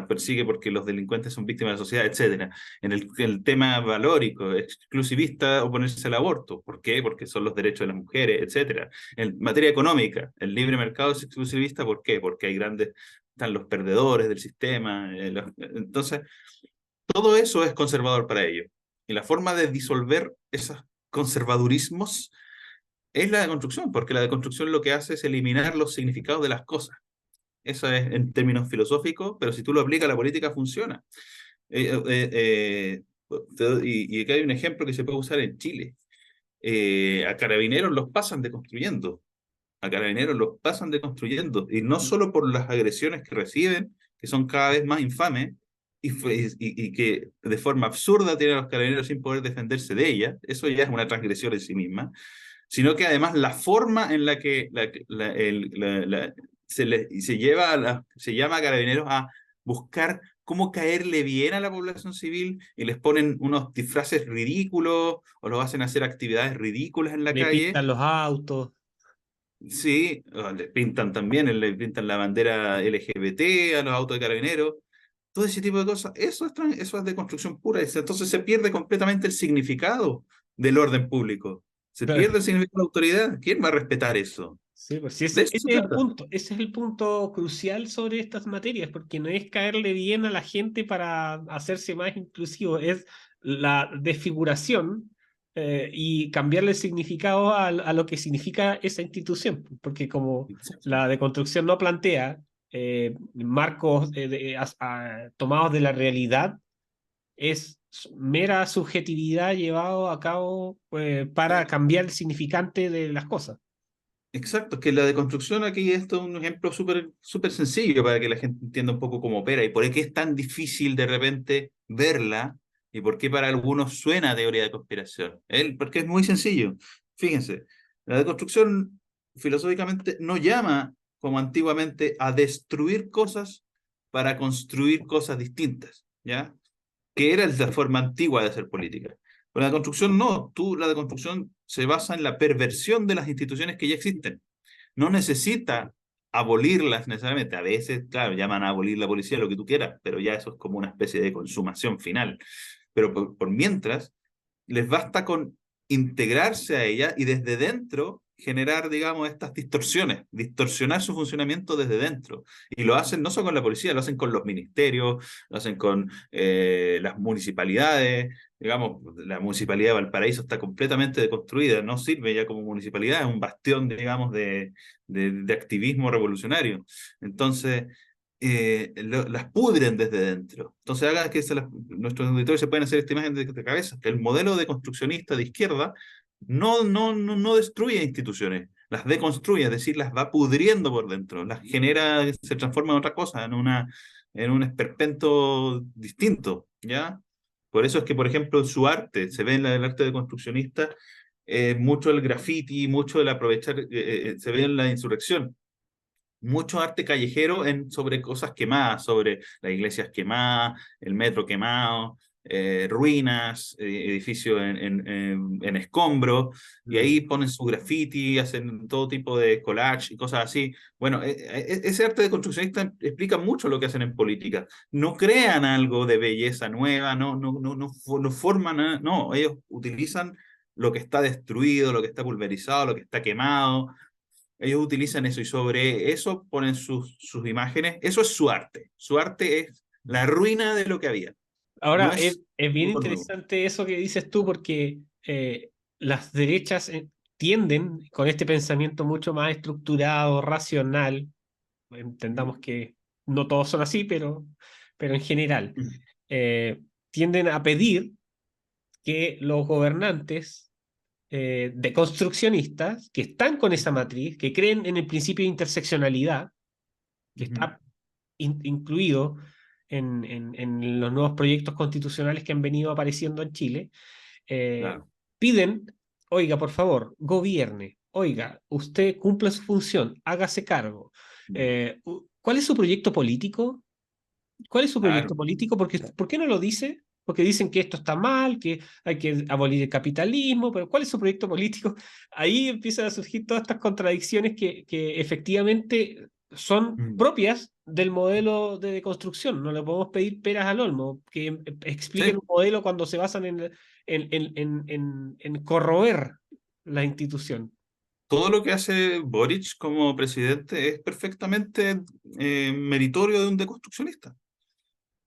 persigue porque los delincuentes son víctimas de la sociedad, etcétera. En el tema valórico, exclusivista, oponerse al aborto. ¿Por qué? Porque son los derechos de las mujeres, etcétera. En materia económica, el libre mercado es exclusivista, ¿por qué? Porque hay están los perdedores del sistema. Entonces, todo eso es conservador para ellos. Y la forma de disolver esos conservadurismos es la deconstrucción, porque la deconstrucción lo que hace es eliminar los significados de las cosas. Eso es en términos filosóficos, pero si tú lo aplicas a la política, funciona. Y aquí hay un ejemplo que se puede usar en Chile. A carabineros los pasan deconstruyendo. A carabineros los pasan deconstruyendo. Y no solo por las agresiones que reciben, que son cada vez más infames, y que de forma absurda tienen a los carabineros sin poder defenderse de ellas, eso ya es una transgresión en sí misma, sino que además la forma en la que se llama a carabineros a buscar cómo caerle bien a la población civil y les ponen unos disfraces ridículos o los hacen hacer actividades ridículas en la Le calle. pintan los autos, Sí, le pintan también, le pintan la bandera LGBT a los autos de carabineros, todo ese tipo de cosas. Eso es de construcción pura. Entonces se pierde completamente el significado del orden público. Se claro. pierde el significado de la autoridad. ¿Quién va a respetar eso? Sí, pues sí, De ese eso se es el trata. punto, ese es el punto crucial sobre estas materias, porque no es caerle bien a la gente para hacerse más inclusivo, es la desfiguración y cambiarle el significado a lo que significa esa institución, porque como Exacto. la deconstrucción no plantea marcos tomados de la realidad, es mera subjetividad llevado a cabo para cambiar el significante de las cosas. Exacto, que la deconstrucción aquí esto es un ejemplo súper súper sencillo para que la gente entienda un poco cómo opera y por qué es tan difícil de repente verla y por qué para algunos suena a teoría de conspiración. Porque es muy sencillo. Fíjense, la deconstrucción filosóficamente no llama, como antiguamente, a destruir cosas para construir cosas distintas, ¿ya? Que era la forma antigua de hacer política. Pero la deconstrucción no, la deconstrucción se basa en la perversión de las instituciones que ya existen. No necesita abolirlas necesariamente. A veces, claro, llaman a abolir la policía, lo que tú quieras, pero ya eso es como una especie de consumación final. Pero por mientras, les basta con integrarse a ella y desde dentro generar, digamos, estas distorsiones, distorsionar su funcionamiento desde dentro. Y lo hacen no solo con la policía, lo hacen con los ministerios, lo hacen con las municipalidades. Digamos, la municipalidad de Valparaíso está completamente deconstruida, no sirve ya como municipalidad, es un bastión, digamos, de activismo revolucionario. Entonces, las pudren desde dentro. Entonces haga que nuestros auditores se puedan hacer esta imagen de cabeza, que el modelo de construccionista de izquierda no destruye instituciones, las deconstruye, es decir, las va pudriendo por dentro, las genera, se transforma en otra cosa, en un esperpento distinto, ¿ya? Por eso es que, por ejemplo, en su arte, se ve en el arte de construccionista, mucho el graffiti, mucho el aprovechar, se ve en la insurrección mucho arte callejero sobre cosas quemadas, sobre las iglesias quemadas, el metro quemado, ruinas, edificios en escombros, y Mm. ahí ponen su graffiti, hacen todo tipo de collage y cosas así. Bueno, ese arte de construccionista explica mucho lo que hacen en política. No crean algo de belleza nueva, no forman, no, ellos utilizan lo que está destruido, lo que está pulverizado, lo que está quemado, ellos utilizan eso y sobre eso ponen sus imágenes. Eso es su arte. Su arte es la ruina de lo que había. Ahora, No es es bien algo nuevo. interesante eso que dices tú, porque las derechas tienden con este pensamiento mucho más estructurado, racional, entendamos que no todos son así, pero en general, eh, tienden a pedir que los gobernantes deconstruccionistas, que están con esa matriz, que creen en el principio de interseccionalidad, que Ujú. está incluido en los nuevos proyectos constitucionales que han venido apareciendo en Chile, eh, Claro. piden, oiga, por favor, gobierne, oiga, usted cumple su función, hágase cargo. ¿Cuál es su proyecto político? ¿Cuál es su proyecto Claro. político? Porque, ¿por qué no lo dice? Porque dicen que esto está mal, que hay que abolir el capitalismo, pero ¿cuál es su proyecto político? Ahí empiezan a surgir todas estas contradicciones que efectivamente son Mm. propias del modelo de construcción. No le podemos pedir peras al olmo, que expliquen Sí. un modelo cuando se basan en corroer la institución. Todo lo que hace Boric como presidente es perfectamente meritorio de un deconstruccionista.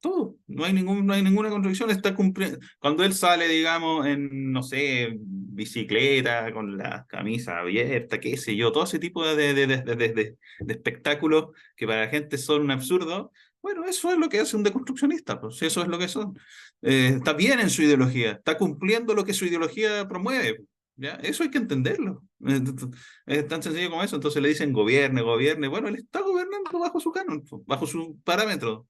Todo, no hay ninguna contradicción, está cumpliendo. Cuando él sale, digamos, en, no sé, bicicleta, con la camisa abierta, qué sé yo, todo ese tipo de espectáculos que para la gente son un absurdo, bueno, eso es lo que hace un deconstruccionista, pues eso es lo que son. Está bien en su ideología, está cumpliendo lo que su ideología promueve, ¿ya? Eso hay que entenderlo. Es tan sencillo como eso, entonces le dicen gobierne, gobierne, bueno, él está gobernando bajo su canon, pues, bajo su parámetro,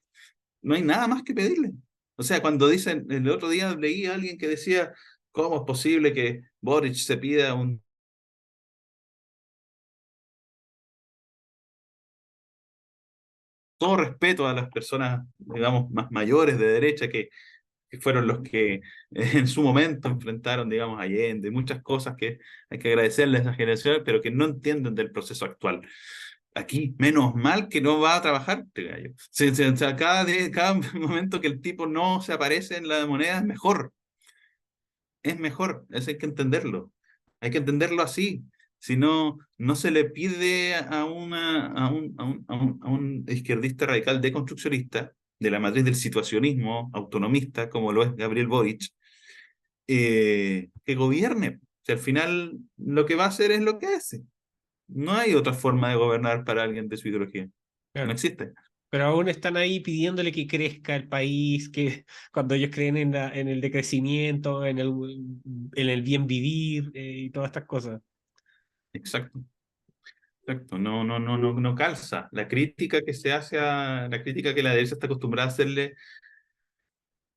no hay nada más que pedirle. O sea, cuando dicen, el otro día leí a alguien que decía, ¿cómo es posible que Boric se pida un todo respeto a las personas, digamos, más mayores de derecha que fueron los que en su momento enfrentaron, digamos, a Allende, muchas cosas que hay que agradecerles a esa generación, pero que no entienden del proceso actual. Aquí, menos mal que no va a trabajar este gallo. O sea, cada momento que el tipo no se aparece en la moneda es mejor, eso hay que entenderlo. Hay que entenderlo así. Si no, no se le pide a un izquierdista radical deconstruccionista de la matriz del situacionismo autonomista, como lo es Gabriel Boric, que gobierne. Si al final lo que va a hacer es lo que hace. No hay otra forma de gobernar para alguien de su ideología. No Claro. existe. Pero aún están ahí pidiéndole que crezca el país, que cuando ellos creen en el decrecimiento, en el bien vivir y todas estas cosas. Exacto. Exacto, no calza. La crítica que se hace la crítica que la derecha está acostumbrada a hacerle,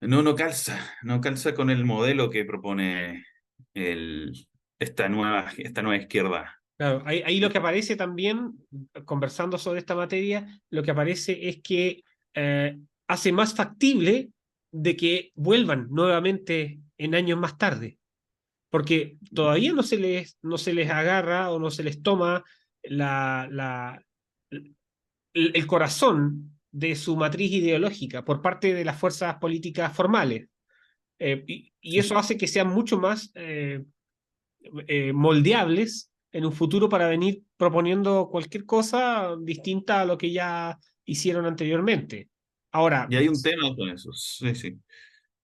no calza con el modelo que propone el, esta nueva izquierda. Claro, ahí lo que aparece también, conversando sobre esta materia, lo que aparece es que hace más factible de que vuelvan nuevamente en años más tarde, porque todavía no se les agarra o no se les toma la, la, el corazón de su matriz ideológica por parte de las fuerzas políticas formales. Y Sí. eso hace que sean mucho más moldeables en un futuro para venir proponiendo cualquier cosa distinta a lo que ya hicieron anteriormente. Ahora, Y hay un tema con eso, sí, sí.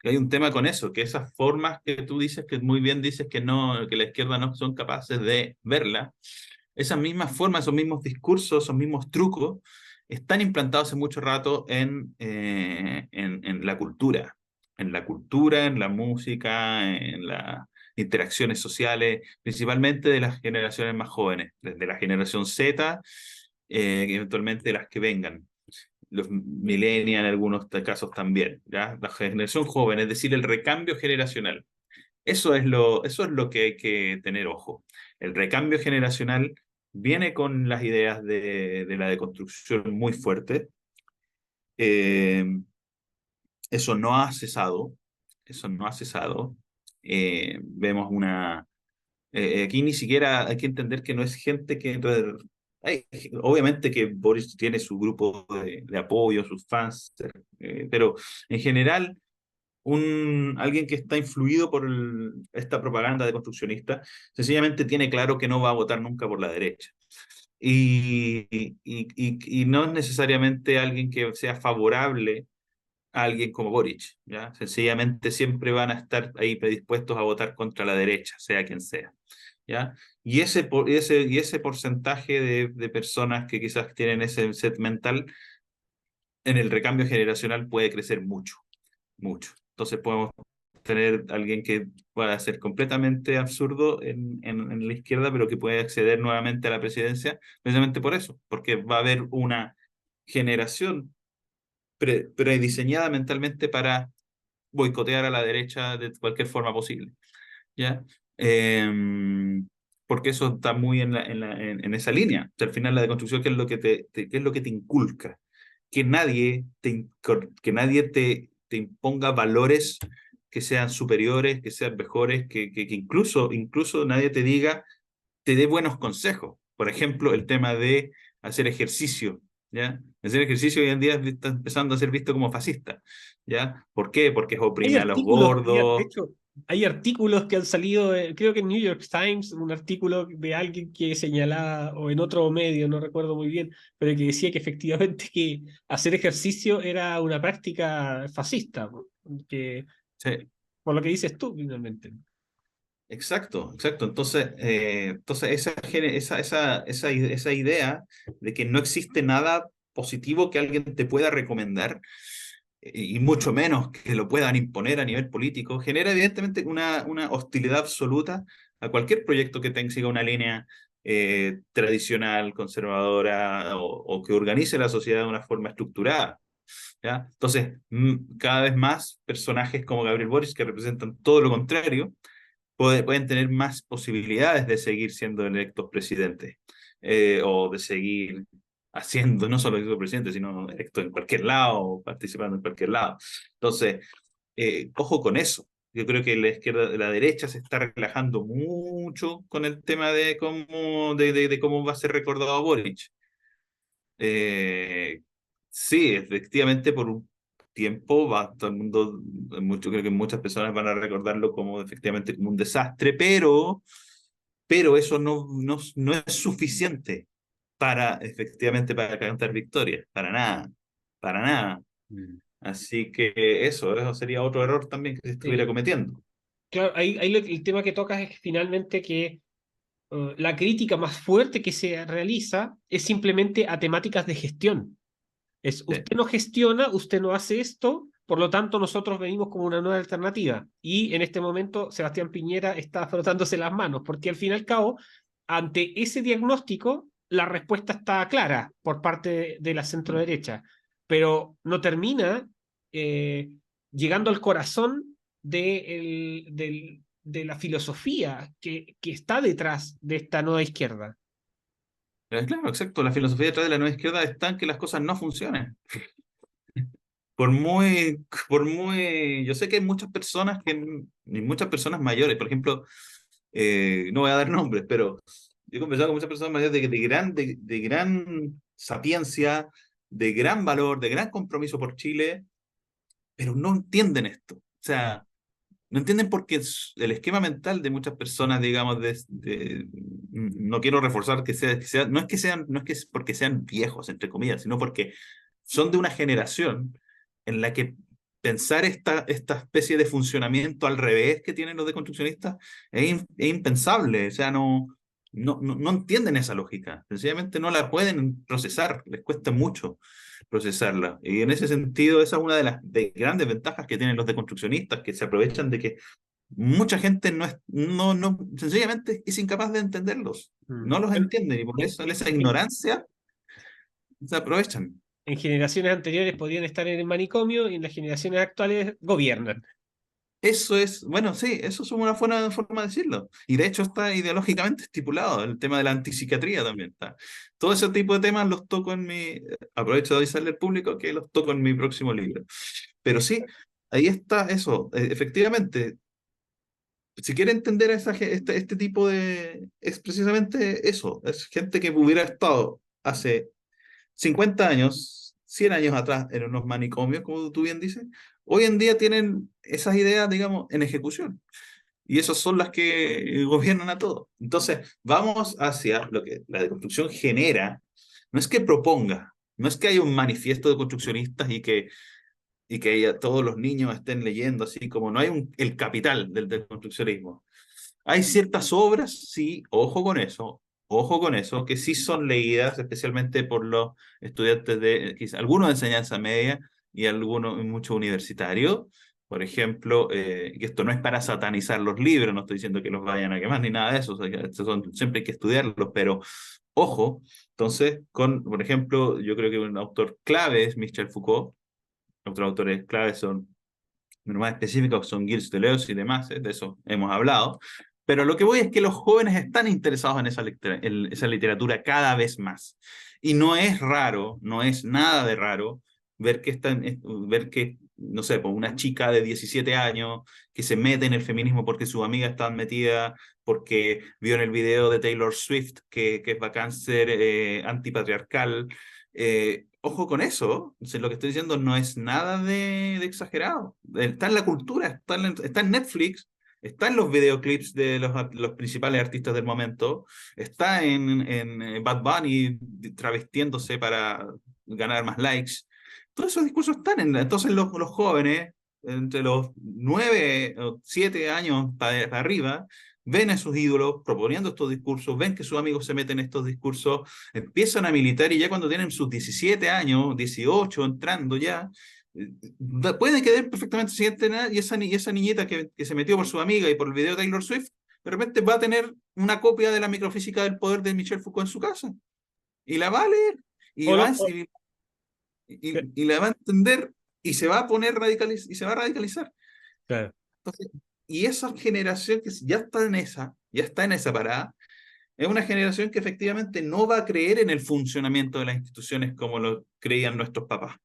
Hay un tema con eso, que esas formas que tú dices, que muy bien dices que no, que la izquierda no son capaces de verla, esas mismas formas, esos mismos discursos, esos mismos trucos, están implantados hace mucho rato en la cultura, en la música, en las interacciones sociales, principalmente de las generaciones más jóvenes, desde la generación Z, eventualmente las que vengan los millennials en algunos casos también, ¿ya? La generación joven, es decir, el recambio generacional. Eso es lo que hay que tener ojo. El recambio generacional viene con las ideas de la deconstrucción muy fuerte. Eh, eso no ha cesado, eso no ha cesado. Vemos una aquí ni siquiera hay que entender que no es gente que... hay- obviamente que Boris tiene su grupo de apoyo, sus fans, pero en general alguien que está influido por esta propaganda de construccionista sencillamente tiene claro que no va a votar nunca por la derecha. Y no es necesariamente alguien que sea favorable a alguien como Boric, ¿ya? Sencillamente siempre van a estar ahí predispuestos a votar contra la derecha, sea quien sea. ¿Ya? Y ese porcentaje de personas que quizás tienen ese set mental en el recambio generacional puede crecer mucho, mucho. Entonces podemos tener alguien que pueda ser completamente absurdo en la izquierda, pero que puede acceder nuevamente a la presidencia, precisamente por eso, porque va a haber una generación prediseñada mentalmente para boicotear a la derecha de cualquier forma posible. ¿Ya? Porque eso está muy en esa línea. O sea, al final la deconstrucción, ¿qué es lo que qué es lo que te inculca? Que nadie te imponga valores que sean superiores, que sean mejores, que incluso nadie te diga, te dé buenos consejos. Por ejemplo, el tema de hacer ejercicio, ¿ya? Hacer ejercicio hoy en día está empezando a ser visto como fascista, ¿ya? ¿Por qué? Porque hay oprime a los artículos, de gordos. hecho, hay artículos que han salido, creo que en New York Times, un artículo de alguien que señalaba, o en otro medio, no recuerdo muy bien, pero que decía que efectivamente que hacer ejercicio era una práctica fascista, que, Sí. por lo que dices tú, finalmente. Exacto, exacto. Entonces esa idea de que no existe nada positivo que alguien te pueda recomendar, y mucho menos que lo puedan imponer a nivel político, genera evidentemente una hostilidad absoluta a cualquier proyecto que siga una línea tradicional, conservadora o que organice la sociedad de una forma estructurada. ¿Ya? Entonces, cada vez más personajes como Gabriel Boric, que representan todo lo contrario, pueden tener más posibilidades de seguir siendo electos presidentes, o de seguir haciendo, no solo electos presidentes, sino electos en cualquier lado, participando en cualquier lado. Entonces, ojo con eso. Yo creo que la derecha se está relajando mucho con el tema de cómo va a ser recordado Boric. Eh, sí, efectivamente, por un tiempo va todo el mundo, creo que muchas personas van a recordarlo como efectivamente como un desastre, pero eso no es suficiente para efectivamente para cantar victoria, para nada, para nada. Mm. Así que eso sería otro error también que se estuviera Sí. cometiendo. Claro, ahí el tema que tocas es finalmente que la crítica más fuerte que se realiza es simplemente a temáticas de gestión. Es Sí, usted no gestiona, usted no hace esto, por lo tanto nosotros venimos como una nueva alternativa. Y en este momento Sebastián Piñera está frotándose las manos, porque al fin y al cabo, ante ese diagnóstico, la respuesta está clara por parte de la centroderecha, pero no termina eh, llegando al corazón de la filosofía que está detrás de esta nueva izquierda. claro, exacto. La filosofía detrás de la nueva izquierda está en que las cosas no funcionen. por muy, yo sé que hay muchas personas y muchas personas mayores, por ejemplo, no voy a dar nombres, pero yo he conversado con muchas personas mayores de gran sapiencia, de gran valor, de gran compromiso por Chile, pero no entienden esto. O sea, no entienden porque el esquema mental de muchas personas, digamos, no quiero reforzar no es que sean, no es que es porque sean viejos, entre comillas, sino porque son de una generación en la que pensar esta especie de funcionamiento al revés que tienen los deconstruccionistas es impensable. O sea, no entienden esa lógica. Sencillamente no la pueden procesar, les cuesta mucho procesarla. Y en ese sentido, esa es una de las grandes ventajas que tienen los deconstruccionistas, que se aprovechan de que mucha gente sencillamente es incapaz de entenderlos, no los Bueno, entienden y por eso esa en, ignorancia se aprovechan. en generaciones anteriores podían estar en el manicomio y en las generaciones actuales gobiernan. Eso es, bueno, sí, eso es una buena forma de decirlo. Y de hecho está ideológicamente estipulado, el tema de la antipsiquiatría también está. Todo ese tipo de temas los toco aprovecho de avisarle al público que los toco en mi próximo libro. Pero sí, ahí está eso. Efectivamente, si quiere entender a este tipo es precisamente eso. Es gente que hubiera estado hace 50 años, 100 años atrás en unos manicomios, como tú bien dices, hoy en día tienen esas ideas, digamos, en ejecución. Y esas son las que gobiernan a todo. Entonces, vamos hacia lo que la deconstrucción genera. No es que proponga, no es que haya un manifiesto de construccionistas y que todos los niños estén leyendo, así como no hay el capital del deconstruccionismo. Hay ciertas obras, sí, ojo con eso, que sí son leídas, especialmente por los estudiantes quizá, algunos de enseñanza media y algunos, muchos universitarios. Por ejemplo, y esto no es para satanizar los libros, no estoy diciendo que los vayan a quemar ni nada de eso, o sea, que siempre hay que estudiarlos, pero ojo, entonces, por ejemplo, yo creo que un autor clave es Michel Foucault, otros autores claves son más específicos son Gilles Deleuze y demás, de eso hemos hablado, pero lo que voy es que los jóvenes están interesados en esa literatura cada vez más. Y no es raro, no es nada de raro ver que, no sé, pues una chica de 17 años que se mete en el feminismo porque sus amigas están metidas, porque vio en el video de Taylor Swift que es bacán ser antipatriarcal. Ojo con eso, o sea, lo que estoy diciendo no es nada de exagerado. Está en la cultura, está en Netflix, está en los videoclips de los principales artistas del momento, está en Bad Bunny travestiéndose para ganar más likes. Todos esos discursos están entonces los jóvenes, entre los 9 o 7 años para arriba, ven a sus ídolos proponiendo estos discursos, ven que sus amigos se meten en estos discursos, empiezan a militar y ya cuando tienen sus 17 años, 18, entrando ya, pueden quedar perfectamente siguiente y esa niñita que se metió por su amiga y por el video de Taylor Swift, de repente va a tener una copia de la microfísica del poder de Michel Foucault en su casa y la va a leer y, O va, no, y la va a entender y se va a poner y se va a radicalizar. claro. Entonces, y esa generación que ya está en esa parada, es una generación que efectivamente no va a creer en el funcionamiento de las instituciones como lo creían nuestros papás.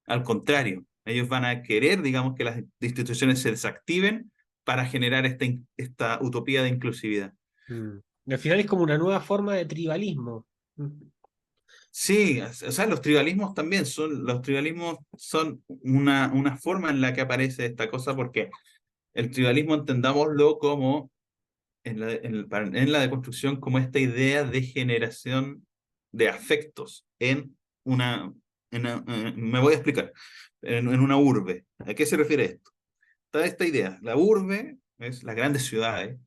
Al contrario, ellos van a querer, digamos, que las instituciones se desactiven para generar esta utopía de inclusividad. Mm. Y al final es como una nueva forma de tribalismo. Sí, o sea, los tribalismos son una forma en la que aparece esta cosa, porque el tribalismo entendámoslo como en la deconstrucción como esta idea de generación de afectos me voy a explicar, en una urbe. ¿A qué se refiere esto? Está esta idea, la urbe, es las grandes ciudades,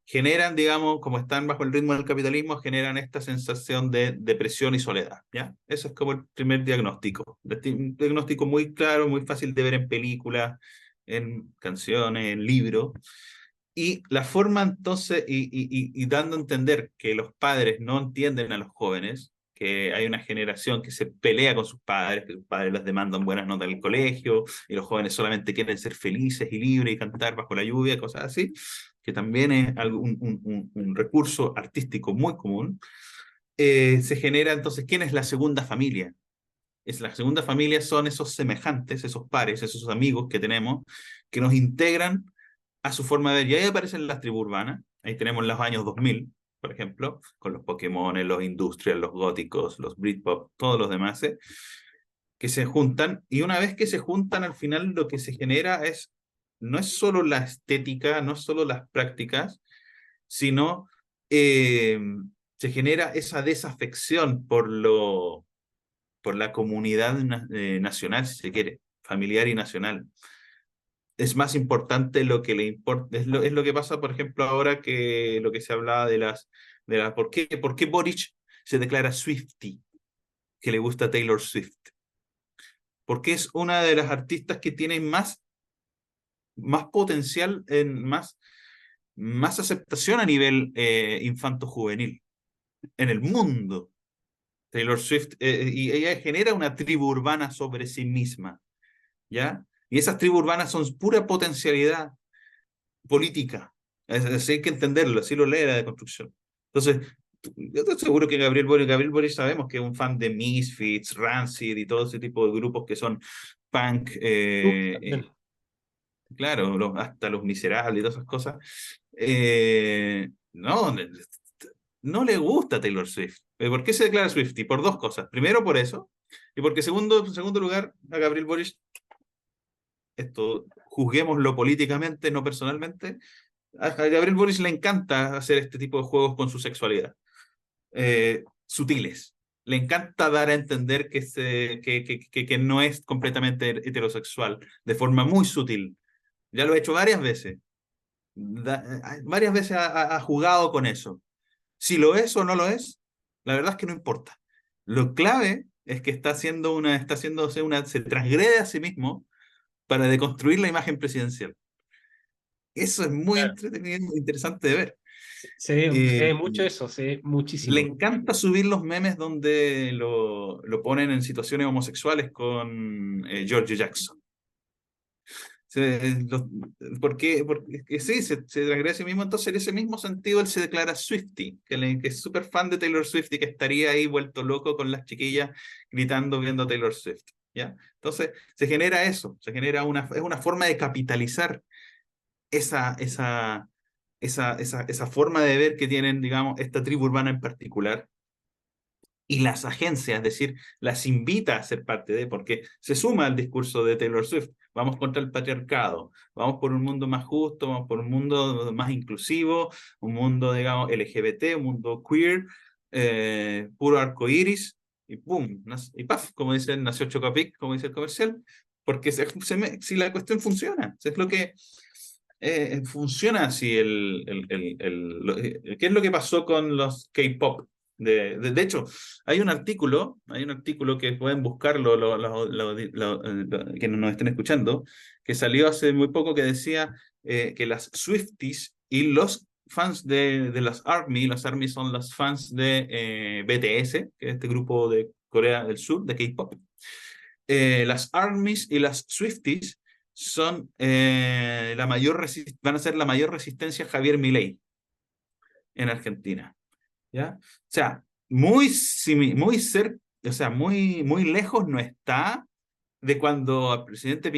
generan, digamos, como están bajo el ritmo del capitalismo, generan esta sensación de depresión y soledad, ¿ya? Eso es como el primer diagnóstico. Un diagnóstico muy claro, muy fácil de ver en películas, en canciones, en libros. Y la forma entonces, y dando a entender que los padres no entienden a los jóvenes, que hay una generación que se pelea con sus padres, que los padres les demandan buenas notas en el colegio, y los jóvenes solamente quieren ser felices y libres y cantar bajo la lluvia, cosas así, que también es un recurso artístico muy común. Se genera entonces, ¿quién es la segunda familia? la segunda familia son esos semejantes, esos pares, esos amigos que tenemos, que nos integran a su forma de ver. Y ahí aparecen las tribus urbanas. Ahí tenemos los años 2000, por ejemplo, con los Pokémon, los Industrial, los Góticos, los Britpop, todos los demás, que se juntan. Y una vez que se juntan, al final lo que se genera no es solo la estética, no es solo las prácticas, sino eh, se genera esa desafección por la comunidad nacional, si se quiere, familiar y nacional. Es más importante lo que le importa, es lo que pasa, por ejemplo, ahora que lo que se hablaba ¿por qué Boric se declara Swiftie, que le gusta Taylor Swift? Porque es una de las artistas que tiene más potencial, más aceptación a nivel infanto-juvenil en el mundo. Taylor Swift, y ella genera una tribu urbana sobre sí misma, ¿ya? Y esas tribus urbanas son pura potencialidad política. Así hay que entenderlo, así lo lee la deconstrucción. Entonces, yo estoy seguro que Gabriel Boric sabemos que es un fan de Misfits, Rancid y todo ese tipo de grupos que son punk, También. claro, hasta Los Miserables y todas esas cosas. No, no le gusta Taylor Swift. ¿Por qué se declara Swiftie? Por dos cosas. Primero, por eso. Y porque, en segundo lugar, a Gabriel Boric, esto, juzguémoslo políticamente, no personalmente, a Gabriel Boric le encanta hacer este tipo de juegos con su sexualidad. Sutiles. Le encanta dar a entender que no es completamente heterosexual, de forma muy sutil. Ya lo he hecho varias veces. Varias veces ha jugado con eso. Si lo es o no lo es, la verdad es que no importa. Lo clave es que se transgrede a sí mismo para deconstruir la imagen presidencial. Eso es muy Claro. entretenido, interesante de ver. Se Eh, ve mucho eso, se ve Le muchísimo. encanta subir los memes donde lo ponen en situaciones homosexuales con George Jackson. Se, lo- ¿Por qué? Porque es que sí, se transgrede a sí mismo, entonces en ese mismo sentido él se declara Swiftie, que es súper fan de Taylor Swift y que estaría ahí vuelto loco con las chiquillas gritando viendo a Taylor Swift. ¿Ya? Entonces se genera eso, es una forma de capitalizar esa, esa, esa forma de ver que tienen, digamos, esta tribu urbana en particular y las agencias, es decir, las invita a ser parte de, porque se suma al discurso de Taylor Swift. Vamos contra el patriarcado, vamos por un mundo más justo, vamos por un mundo más inclusivo, un mundo, digamos, LGBT, un mundo queer, puro arcoíris, y ¡pum! Y ¡paf! Como dicen, nació Chocapic, como dice el comercial, porque si la cuestión funciona, es lo que funciona así. ¿Qué es lo que pasó con los K-pop? De hecho, hay un artículo que pueden buscarlo que nos estén escuchando, que salió hace muy poco que decía que las Swifties y los fans de las ARMY son los fans de BTS, que es este grupo de Corea del Sur, de K-pop. Las ARMYs y las Swifties van a ser la mayor resistencia a Javier Milei en Argentina. ¿Ya? O sea, o sea, muy lejos no está de cuando el expresidente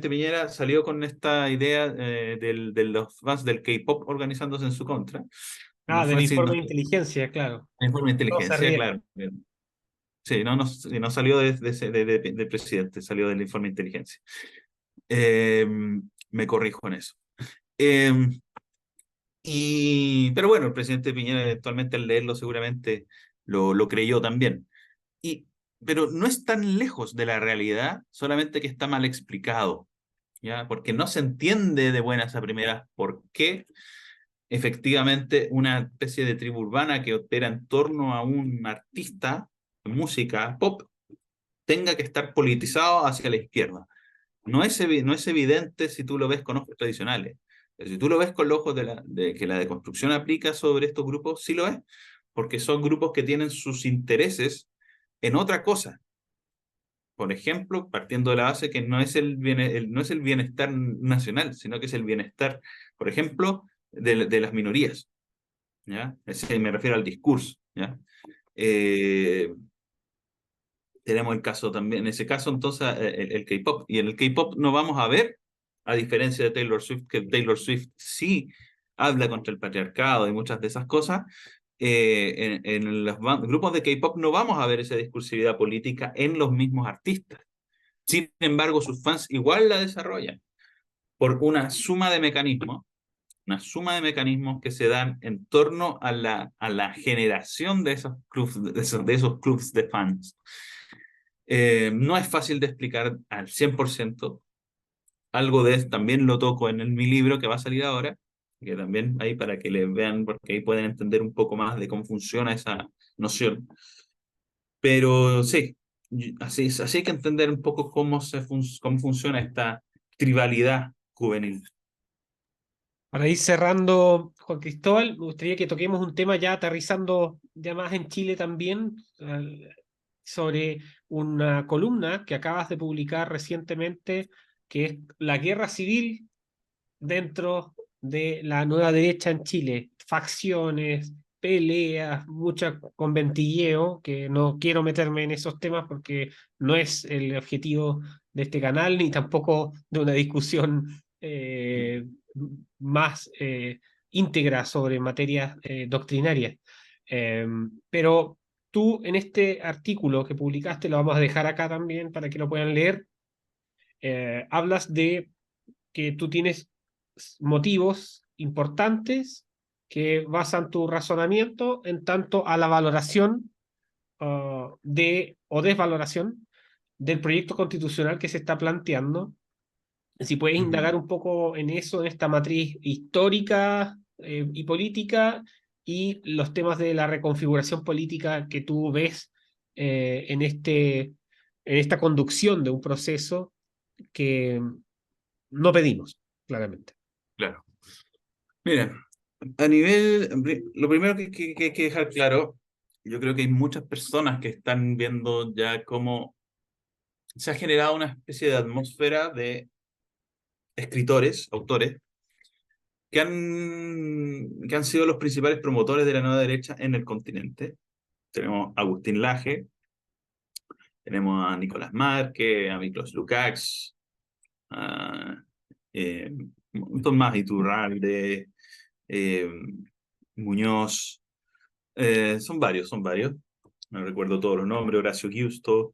Piñera salió con esta idea de los fans del K-pop organizándose en su contra. No Ah, fue del así, informe no, de inteligencia, claro. en forma de Todos se inteligencia, rieron. claro. Sí, no salió del presidente, salió del informe de inteligencia. Eh, Me corrijo en eso. Eh, pero bueno, el presidente Piñera eventualmente al leerlo seguramente lo creyó también. Y, pero no es tan lejos de la realidad, solamente que está mal explicado, ¿ya? Porque no se entiende de buenas a primeras por qué efectivamente una especie de tribu urbana que opera en torno a un artista de música pop tenga que estar politizado hacia la izquierda. No es evidente si tú lo ves con ojos tradicionales. Pero si tú lo ves con los ojos de que la deconstrucción aplica sobre estos grupos, sí lo es, porque son grupos que tienen sus intereses en otra cosa. Por ejemplo, partiendo de la base que no es el bienestar nacional, sino que es el bienestar, por ejemplo, de las minorías. ¿Ya? Me refiero al discurso. ¿Ya? Eh, tenemos el caso también, en ese caso entonces el K-pop. Y en el K-pop no vamos a ver, a diferencia de Taylor Swift, que Taylor Swift sí habla contra el patriarcado y muchas de esas cosas, en los grupos de K-pop no vamos a ver esa discursividad política en los mismos artistas. Sin embargo, sus fans igual la desarrollan por una suma de mecanismos que se dan en torno a la generación de esos clubs, de esos clubs de fans. No es fácil de explicar al 100%. Algo de eso también lo toco en mi libro que va a salir ahora, que también ahí para que le vean, porque ahí pueden entender un poco más de cómo funciona esa noción. Pero sí, así hay que entender un poco cómo funciona esta tribalidad juvenil. Para ir cerrando, Juan Cristóbal, me gustaría que toquemos un tema ya aterrizando ya más en Chile también, sobre una columna que acabas de publicar recientemente, que es la guerra civil dentro de la nueva derecha en Chile. Facciones, peleas, mucha conventilleo, que no quiero meterme en esos temas porque no es el objetivo de este canal, ni tampoco de una discusión más íntegra sobre materias doctrinarias. Pero tú en este artículo que publicaste, lo vamos a dejar acá también para que lo puedan leer, hablas de que tú tienes motivos importantes que basan tu razonamiento en tanto a la valoración de o desvaloración del proyecto constitucional que se está planteando. Si puedes Ujú. indagar un poco en eso, en esta matriz histórica y política, y los temas de la reconfiguración política que tú ves en en esta conducción de un proceso que no pedimos, claramente. Claro. Mira, lo primero que hay que dejar claro, yo creo que hay muchas personas que están viendo ya cómo se ha generado una especie de atmósfera de escritores, autores, que han sido los principales promotores de la nueva derecha en el continente. Tenemos a Agustín Laje, tenemos a Nicolás Márquez, a Miklos Lukács, a un montón más, Iturralde, eh, Muñoz, son varios, no recuerdo todos los nombres, Horacio Giusto,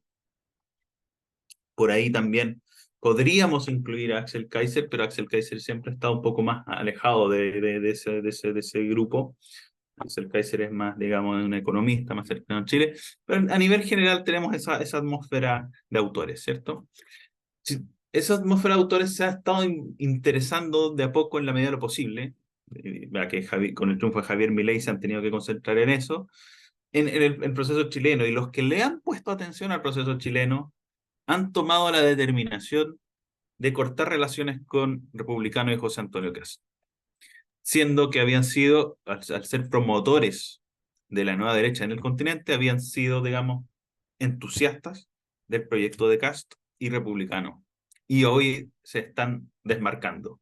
por ahí también podríamos incluir a Axel Kaiser, pero Axel Kaiser siempre ha estado un poco más alejado de ese grupo. Axel Kaiser es más, digamos, un economista más cercano a Chile, pero a nivel general tenemos esa atmósfera de autores, ¿cierto? Sí, esa atmósfera de autores se ha estado interesando de a poco en la medida de lo posible, con el triunfo de Javier Milei se han tenido que concentrar en eso, en el proceso chileno, y los que le han puesto atención al proceso chileno han tomado la determinación de cortar relaciones con Republicano y José Antonio Cast, siendo que habían sido, al ser promotores de la nueva derecha en el continente, habían sido, digamos, entusiastas del proyecto de Cast y republicano. Y hoy se están desmarcando.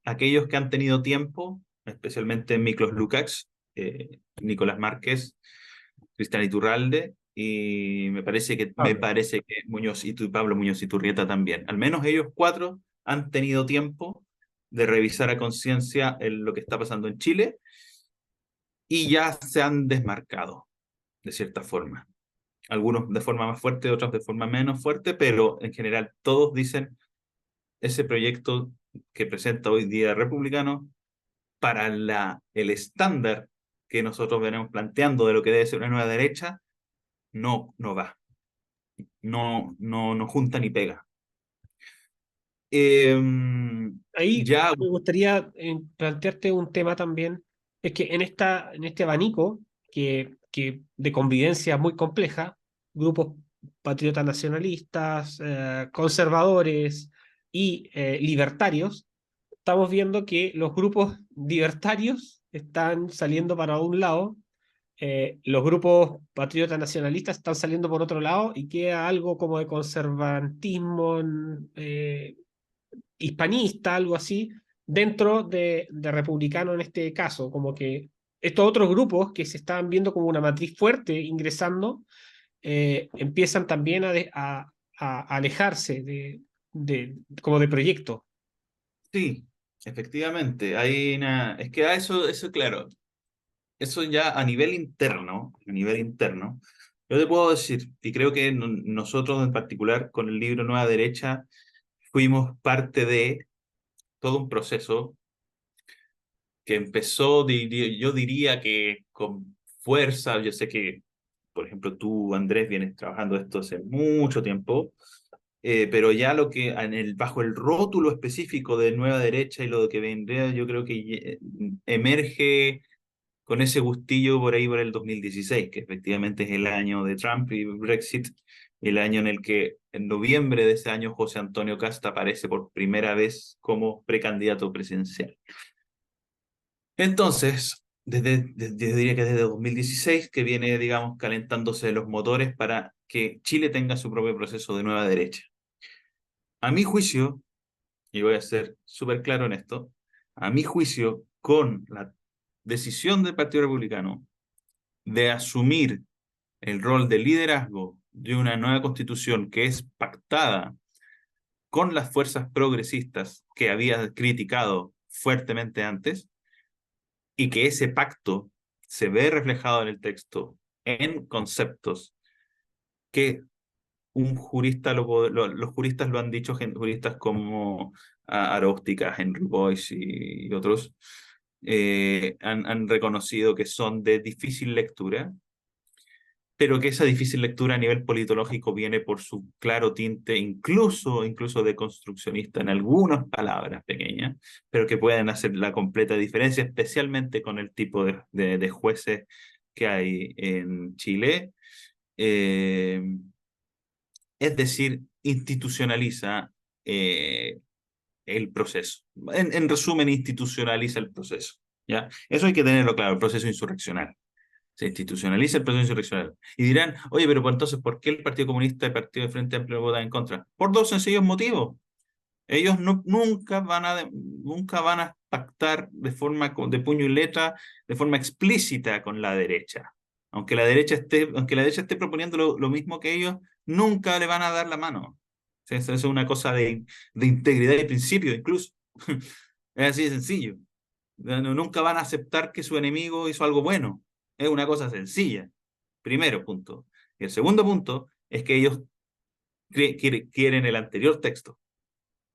Aquellos que han tenido tiempo, especialmente Miklos Lukács, Nicolás Márquez, Cristian Iturralde, y me Pablo. parece que Pablo Muñoz y Turrieta también. Al menos ellos cuatro han tenido tiempo de revisar a conciencia lo que está pasando en Chile y ya se han desmarcado, de cierta forma. Algunos de forma más fuerte, otros de forma menos fuerte, pero en general todos dicen ese proyecto que presenta hoy día Republicano para el estándar que nosotros venimos planteando de lo que debe ser una nueva derecha, no va. No junta ni pega. Eh, Ahí ya, me gustaría plantearte un tema también, es que en este abanico que de convivencia muy compleja, grupos patriotas nacionalistas, conservadores y libertarios, estamos viendo que los grupos libertarios están saliendo para un lado, los grupos patriotas nacionalistas están saliendo por otro lado y queda algo como de conservatismo hispanista, algo así, dentro de republicano en este caso, como que estos otros grupos que se estaban viendo como una matriz fuerte ingresando, empiezan también a alejarse como de proyecto. Sí, efectivamente. Es que eso, claro, eso ya a nivel interno, yo te puedo decir, y creo que nosotros en particular con el libro Nueva Derecha fuimos parte de todo un proceso que empezó, yo diría que con fuerza. Yo sé que, por ejemplo, tú, Andrés, vienes trabajando esto hace mucho tiempo, pero ya bajo el rótulo específico de Nueva Derecha y lo que vendría, yo creo que emerge con ese gustillo por ahí por el 2016, que efectivamente es el año de Trump y Brexit, el año en el que en noviembre de ese año José Antonio Casta aparece por primera vez como precandidato presidencial. Entonces, yo diría que desde 2016 que viene, digamos, calentándose los motores para que Chile tenga su propio proceso de nueva derecha. A mi juicio, y voy a ser súper claro en esto, a mi juicio, con la decisión del Partido Republicano de asumir el rol de liderazgo de una nueva constitución que es pactada con las fuerzas progresistas que había criticado fuertemente antes, y que ese pacto se ve reflejado en el texto en conceptos que un jurista, los juristas lo han dicho, juristas como Aróstica, Henry Boyce y otros, han reconocido que son de difícil lectura, pero que esa difícil lectura a nivel politológico viene por su claro tinte, incluso de construccionista en algunas palabras pequeñas, pero que pueden hacer la completa diferencia, especialmente con el tipo de jueces que hay en Chile. Eh, es decir, institucionaliza el proceso. En resumen, institucionaliza el proceso. ¿Ya? Eso hay que tenerlo claro, el proceso insurreccional. Se institucionaliza el proceso insurreccional. Y dirán, oye, pero pues entonces, ¿por qué el Partido Comunista y el Partido de Frente Amplio votan en contra? Por dos sencillos motivos. Ellos nunca van a pactar de puño y letra, de forma explícita con la derecha. Aunque la derecha esté proponiendo lo mismo que ellos, nunca le van a dar la mano. Eso es una cosa de integridad y principio, incluso. Es así de sencillo. Nunca van a aceptar que su enemigo hizo algo bueno. Es una cosa sencilla. Primero punto. Y el segundo punto es que ellos quieren el anterior texto,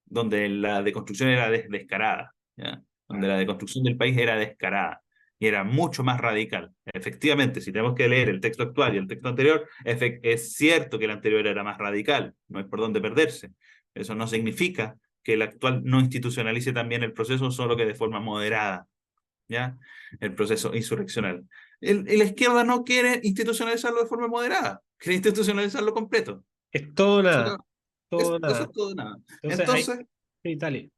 donde la deconstrucción era descarada, ¿ya? Donde la deconstrucción del país era descarada y era mucho más radical. Efectivamente, si tenemos que leer el texto actual y el texto anterior, es cierto que el anterior era más radical, no hay por dónde perderse. Eso no significa que el actual no institucionalice también el proceso, solo que de forma moderada, ¿ya? El proceso insurreccional. La izquierda no quiere institucionalizarlo de forma moderada, quiere institucionalizarlo completo. Es todo Se nada, acaba. todo Eso nada. es todo nada. Entonces, hay, Entonces, sí, dale.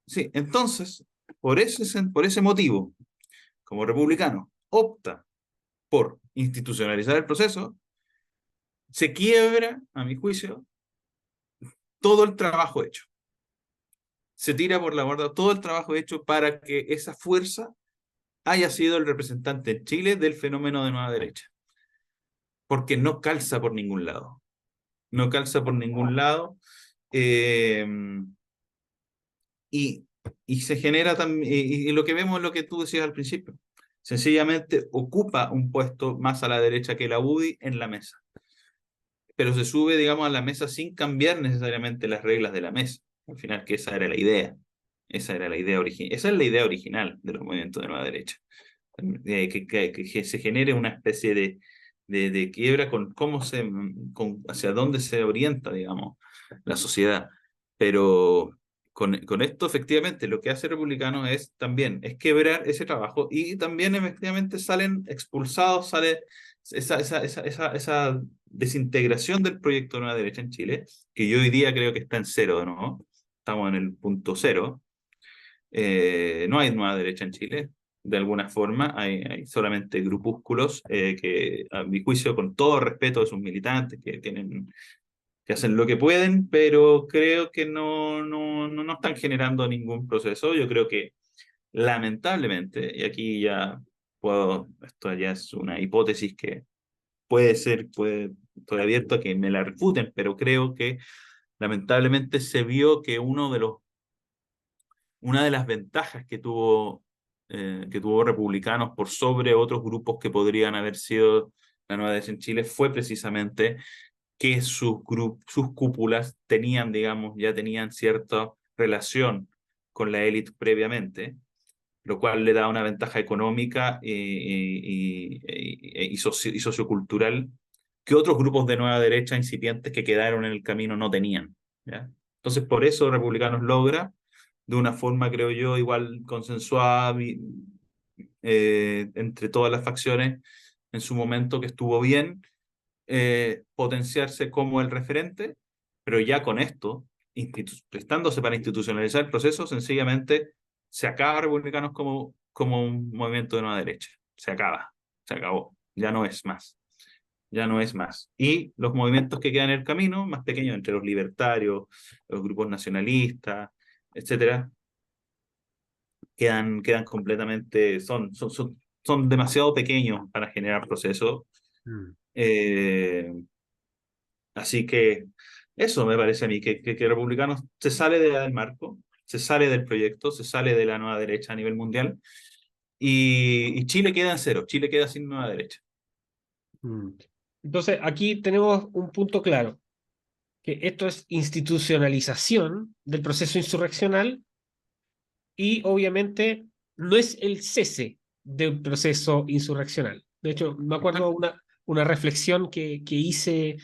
sí, entonces, por ese motivo, como republicano, opta por institucionalizar el proceso, se quiebra, a mi juicio, todo el trabajo hecho. Se tira por la borda todo el trabajo hecho para que esa fuerza haya sido el representante en Chile del fenómeno de nueva derecha, porque no calza por ningún lado. No calza por ningún lado. eh, y, y se genera también, y lo que vemos es lo que tú decías al principio. Sencillamente ocupa un puesto más a la derecha que la UDI en la mesa, pero se sube, digamos, a la mesa sin cambiar necesariamente las reglas de la mesa. Al final, que esa era la idea. Esa es la idea original de los movimientos de nueva derecha. Que se genere una especie de quiebra con hacia dónde se orienta, digamos, la sociedad. Pero con esto, efectivamente, lo que hace Republicano es quebrar ese trabajo, y también efectivamente salen expulsados, sale esa desintegración del proyecto de Nueva Derecha en Chile, que yo hoy día creo que está en cero, ¿no? Estamos en el punto cero. No hay nueva derecha en Chile, de alguna forma, hay solamente grupúsculos que, a mi juicio, con todo respeto de sus militantes, que hacen lo que pueden, pero creo que no están generando ningún proceso. Yo creo que, lamentablemente, y aquí esto ya es una hipótesis que puede ser, estoy abierto a que me la refuten, pero creo que lamentablemente se vio que una de las ventajas que tuvo Republicanos por sobre otros grupos que podrían haber sido la nueva derecha en Chile fue precisamente que sus cúpulas tenían, digamos, ya tenían cierta relación con la élite previamente, lo cual le da una ventaja económica y sociocultural que otros grupos de nueva derecha incipientes que quedaron en el camino no tenían. ¿Ya? Entonces, por eso Republicanos logra, de una forma, creo yo, igual consensuada entre todas las facciones en su momento, que estuvo bien, potenciarse como el referente, pero ya con esto, prestándose para institucionalizar el proceso, sencillamente se acaba Republicanos como un movimiento de nueva derecha. Se acaba, se acabó, ya no es más. Ya no es más. Y los movimientos que quedan en el camino, más pequeños, entre los libertarios, los grupos nacionalistas, etcétera, quedan completamente, son demasiado pequeños para generar procesos. Mm. Eh, Así que eso me parece a mí, que Republicanos se sale del marco, se sale del proyecto, se sale de la nueva derecha a nivel mundial y Chile queda en cero, Chile queda sin nueva derecha. Mm. Entonces, aquí tenemos un punto claro, que esto es institucionalización del proceso insurreccional y obviamente no es el cese del proceso insurreccional. De hecho, me acuerdo Exacto. una reflexión que hice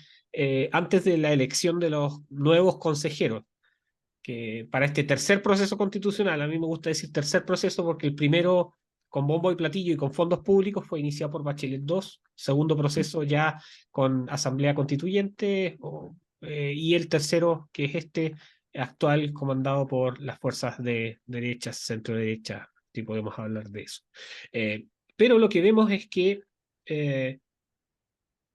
antes de la elección de los nuevos consejeros, que para este tercer proceso constitucional, a mí me gusta decir tercer proceso porque el primero con bombo y platillo y con fondos públicos fue iniciado por Bachelet II, segundo proceso ya con asamblea constituyente y el tercero que es este actual comandado por las fuerzas de derecha, centro derecha, si podemos hablar de eso. Pero lo que vemos es que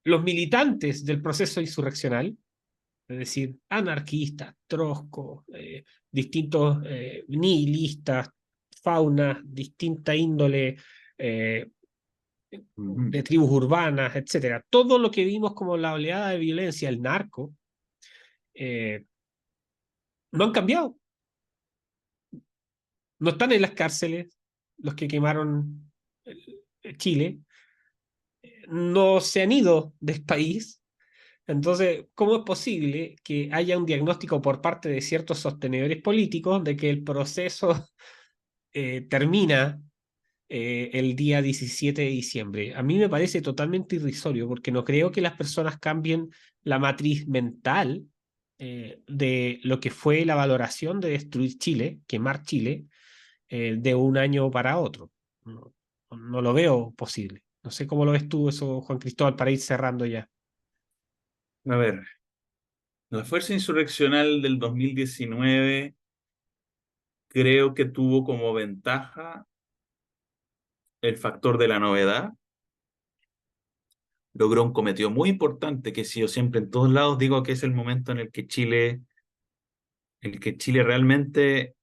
los militantes del proceso insurreccional, es decir, anarquistas, troscos, distintos nihilistas, faunas, distinta índole eh, Ujú. de tribus urbanas, etcétera. Todo lo que vimos como la oleada de violencia, el narco, eh, no han cambiado. No están en las cárceles los que quemaron Chile, no se han ido del país. Entonces, ¿cómo es posible que haya un diagnóstico por parte de ciertos sostenedores políticos de que el proceso termina el día 17 de diciembre? A mí me parece totalmente irrisorio porque no creo que las personas cambien la matriz mental de lo que fue la valoración de destruir Chile, quemar Chile, de un año para otro. No, no lo veo posible. No sé cómo lo ves tú eso, Juan Cristóbal, para ir cerrando ya. A ver, la fuerza insurreccional del 2019 creo que tuvo como ventaja el factor de la novedad. Logró un cometido muy importante que si yo siempre en todos lados digo que es el momento en el que Chile realmente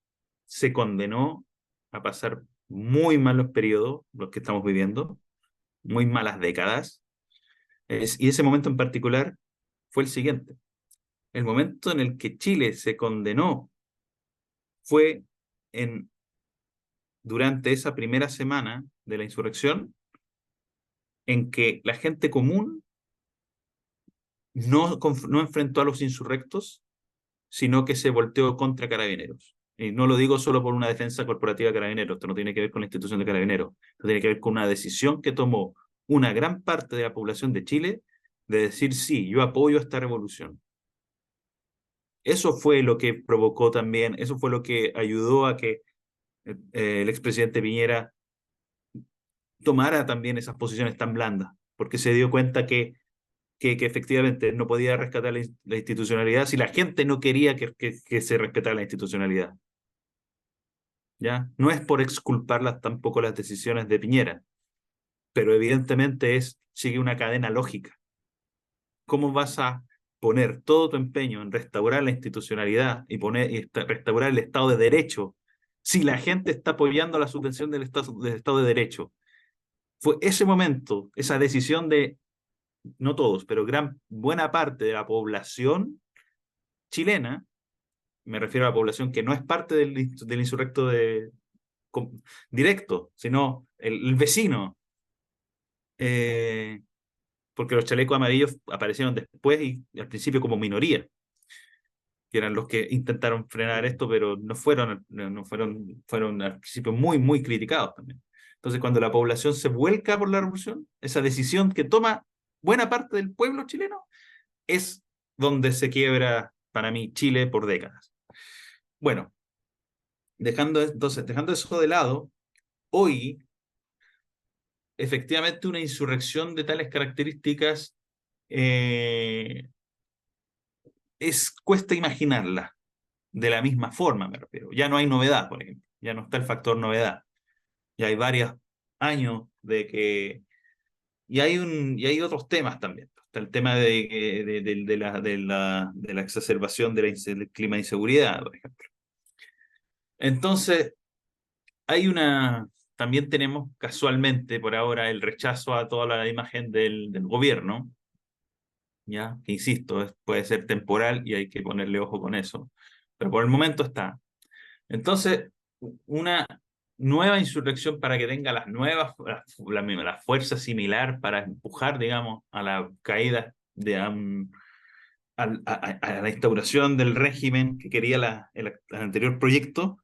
se condenó a pasar muy malos periodos, los que estamos viviendo, muy malas décadas. Y ese momento en particular fue el siguiente. El momento en el que Chile se condenó fue en, durante esa primera semana de la insurrección en que la gente común no enfrentó a los insurrectos, sino que se volteó contra Carabineros. Y no lo digo solo por una defensa corporativa de Carabineros, esto no tiene que ver con la institución de Carabineros, esto tiene que ver con una decisión que tomó una gran parte de la población de Chile de decir, sí, yo apoyo esta revolución. Eso fue lo que provocó también, eso fue lo que ayudó a que el expresidente Piñera tomara también esas posiciones tan blandas, porque se dio cuenta que efectivamente no podía rescatar la institucionalidad si la gente no quería que se respetara la institucionalidad. ¿Ya? No es por exculparlas tampoco las decisiones de Piñera, pero evidentemente sigue una cadena lógica. ¿Cómo vas a poner todo tu empeño en restaurar la institucionalidad restaurar el Estado de Derecho si la gente está apoyando la subvención del Estado de Derecho? Fue ese momento, esa decisión de no todos, pero buena parte de la población chilena, me refiero a la población que no es parte del insurrecto directo, sino el vecino, porque los chalecos amarillos aparecieron después y al principio como minoría, que eran los que intentaron frenar esto, pero fueron al principio muy, muy criticados también. Entonces, cuando la población se vuelca por la revolución, esa decisión que toma buena parte del pueblo chileno, es donde se quiebra, para mí, Chile por décadas. Bueno, dejando eso de lado, hoy, efectivamente, una insurrección de tales características cuesta imaginarla de la misma forma, me refiero. Ya no hay novedad, por ejemplo. Ya no está el factor novedad. Ya hay varios años de que... y hay otros temas también. Está el tema de la exacerbación del clima de inseguridad, por ejemplo. Entonces, también tenemos casualmente por ahora el rechazo a toda la imagen del gobierno, ¿ya? Que insisto, puede ser temporal y hay que ponerle ojo con eso. Pero por el momento está. Entonces, una nueva insurrección para que tenga la fuerza similar para empujar, digamos, a la caída a la instauración del régimen que quería el anterior proyecto,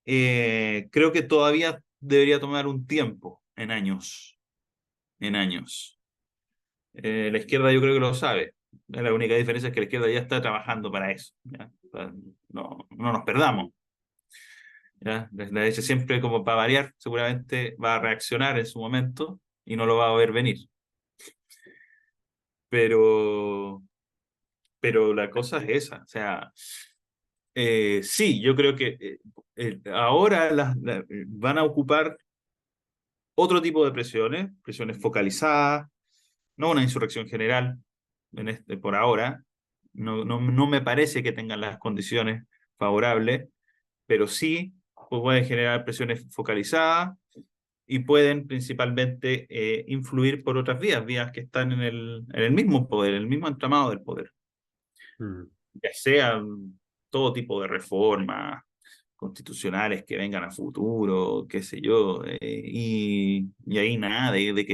creo que todavía debería tomar un tiempo, en años, en años. La izquierda yo creo que lo sabe. La única diferencia es que la izquierda ya está trabajando para eso, ¿ya? No nos perdamos. ¿Ya? La derecha siempre, como para variar, seguramente va a reaccionar en su momento y no lo va a ver venir. Pero, pero la cosa es esa. O sea, sí, yo creo que ahora van a ocupar otro tipo de presiones focalizadas, no una insurrección general por ahora. No me parece que tengan las condiciones favorables, pero sí pues pueden generar presiones focalizadas y pueden principalmente influir por otras vías que están en el mismo poder, en el mismo entramado del poder, Mm. ya sean todo tipo de reformas constitucionales que vengan a futuro, qué sé yo, y ahí nada de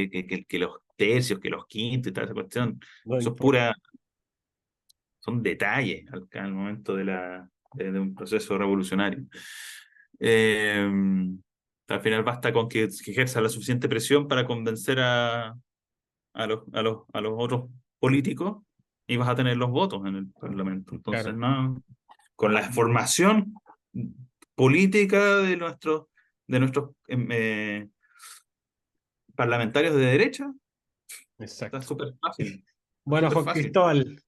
que los tercios, que los quintos y toda esa cuestión, No eso es importa. son detalles al momento de un proceso revolucionario. Eh, Al final basta con que ejerza la suficiente presión para convencer a los otros políticos y vas a tener los votos en el Parlamento. Entonces, Claro. no, con la formación política de nuestros parlamentarios de derecha, está Exacto. súper fácil. Está Bueno, súper Juan fácil. Cristóbal,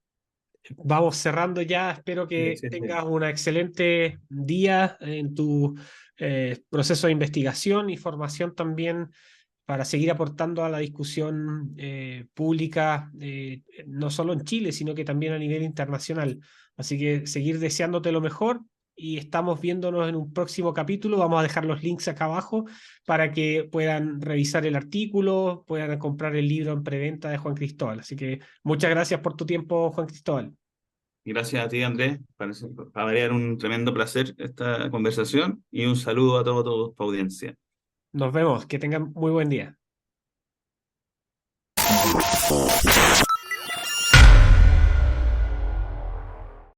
vamos cerrando ya. Espero Sí, que sí, sí. tengas un excelente día en tu proceso de investigación y formación también para seguir aportando a la discusión pública, no solo en Chile, sino que también a nivel internacional. Así que seguir deseándote lo mejor y estamos viéndonos en un próximo capítulo. Vamos a dejar los links acá abajo para que puedan revisar el artículo, puedan comprar el libro en preventa de Juan Cristóbal. Así que muchas gracias por tu tiempo, Juan Cristóbal. Gracias a ti, Andrés. Para variar un tremendo placer esta conversación y un saludo a toda tu audiencia. Nos vemos. Que tengan muy buen día.